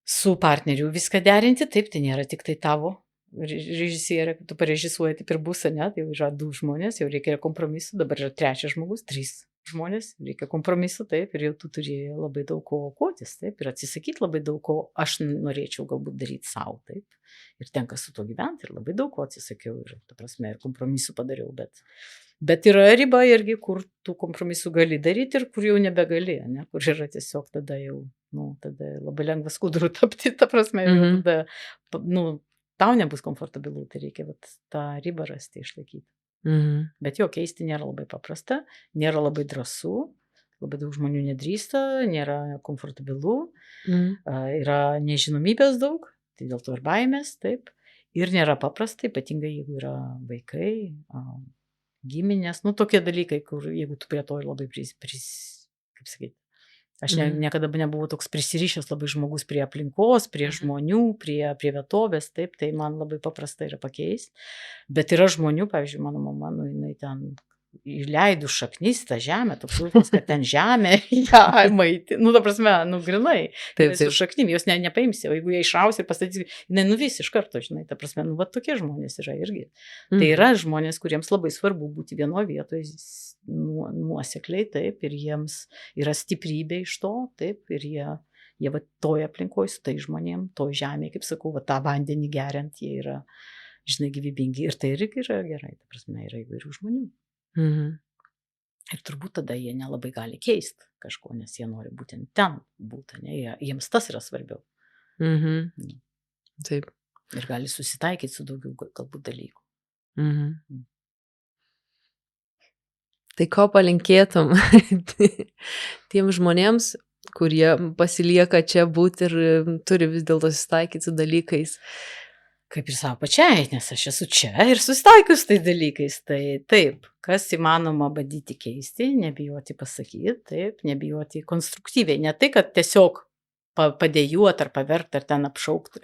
su partneriu viską derinti, taip, tai nėra tik tai tavo režisierė, tu parežisuoji, taip ir bus, ne? Tai jau yra 2 žmonės, jau reikia kompromisų, dabar yra 3 žmogus, 3 žmonės, reikia kompromisų, taip, ir jau tu turi labai daug ko aukotis, taip, ir atsisakyti labai daug ko aš norėčiau galbūt daryti savo, taip, ir tenka su to gyventi, ir labai daug ko atsisakiau, ir, ta prasme, ir kompromisų padariau, bet yra riba irgi, kur tų kompromisų gali daryti ir kur jau nebegali, ne, kur yra tiesiog tada jau, tada labai lengva skuduru tapti, ta prasme, ir tada, tau nebus komfortabilu, tai reikia tą ribą rasti, išlaikyti. Bet jo, keisti nėra labai paprasta, nėra labai drąsu, labai daug žmonių nedrįsta, nėra komfortabilu, yra nežinomybės daug, tai dėl to ir baimės, taip, ir nėra paprasta, ypatingai jeigu yra vaikai, giminės, tokie dalykai, kur jeigu tu prie to labai kaip sakyti, Aš niekada nebuvau toks prisirišęs labai žmogus prie aplinkos, prie žmonių, prie vietovės, taip, tai man labai paprasta yra pakeisti. Bet yra žmonių, pavyzdžiui, mano mama, nu, jinai ten įleidų šaknis tą žemę, toks jausmas, kad ten žemė, ją maiti, nu, ta prasme, nu, grinai, Taip, su šaknim, jos nepaimsi, o jeigu jie išraus ir pastatys, jinai nuvis iš karto, žinai, ta prasme, nu, va tokie žmonės yra irgi. Tai yra žmonės, kuriems labai svarbu būti vienoje vietoje nuosekliai, taip, ir jiems yra stiprybė iš to, taip, ir jie va toje aplinkoje su tai žmonėm, toje žemėje, kaip sakau, va tą vandenį geriant, jie yra, žinai, gyvybingi ir tai irgi yra gerai, ta prasme, yra įvairių žmonių. Ir turbūt tada jie nelabai gali keisti kažko, nes jie nori būtent ten būti, ne, jiems tas yra svarbiau. Taip. Ir gali susitaikyti su daugiau galbūt dalykų. Tai ko palinkėtum tiems žmonėms, kurie pasilieka čia būti ir turi vis dėlto susitaikyti su dalykais? Kaip ir savo pačiai, nes aš esu čia ir susitaikiu su tais dalykais. Tai taip, kas įmanoma bandyti keisti, nebijoti pasakyti, taip, nebijoti konstruktyviai. Ne tai, kad tiesiog padėjuoti ar paverkti ar ten apšaukti,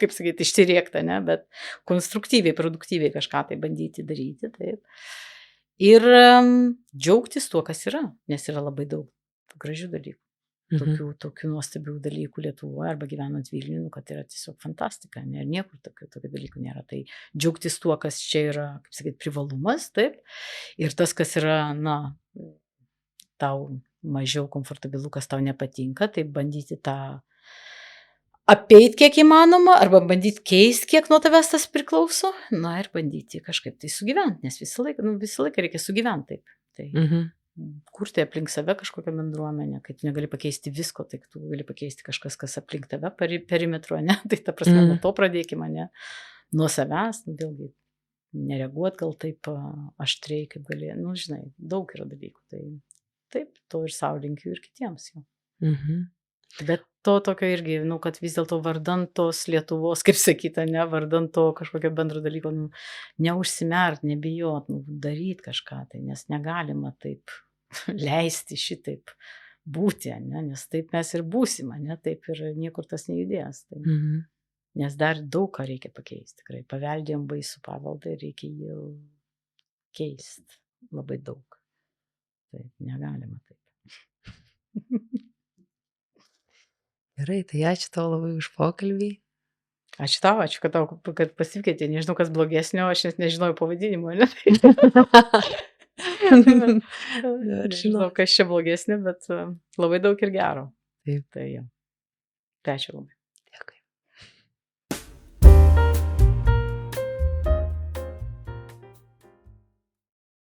kaip sakyti, išsiriekti, ne, bet konstruktyviai, produktyviai kažką tai bandyti daryti, taip. Ir džiaugtis tuo, kas yra, nes yra labai daug gražių dalykų. Tokių nuostabių dalykų Lietuvoje arba gyvenant Vilniuje, kad yra tiesiog fantastika, ne, ir niekur tokių dalykų nėra. Tai džiaugtis tuo, kas čia yra, kaip sakyti, privalumas, taip, ir tas, kas yra, na, tau mažiau komfortabilu, kas tau nepatinka, tai bandyti tą apeit kiek įmanoma, arba bandyti keisti, kiek nuo tavęs tas priklauso, na, ir bandyti kažkaip tai sugyventi, nes visą laiką reikia sugyventi taip. Tai kurti aplink save kažkokią bendruomenę, kai tu negali pakeisti visko, tai tu gali pakeisti kažkas, kas aplink tave perimetru, ne? Tai ta prasme, nuo to pradėkime, ne? Nuo savęs, vėlgi, nereaguot gal taip aštriai, kaip gali, nu, žinai, daug yra dalykų, tai taip, to ir savo linkiu ir kitiems jau. Bet to tokio irgi, nu, kad vis dėlto vardant tos Lietuvos, kaip sakyta, ne, vardant to kažkokio bendro dalyko, nu, neužsimert, nebijot, nu, daryt kažką, tai, nes negalima taip leisti šitaip būti, ne, nes taip mes ir būsime, ne, taip ir niekur tas nejudės. Tai, nes dar daug ką reikia pakeisti, tikrai paveldėjom baisų paveldą ir reikia jį keisti labai daug. Tai negalima taip. Gerai, tai ačiū tau labai už pokalbį. Ačiū tau, kad pasikvietė. Nežinau, kas blogesnio, aš nes nežinojau pavadinimo, ne? Nežinau, kas čia blogesnio, bet labai daug ir gero. Taip. Tai jau. Tai ačiū labai.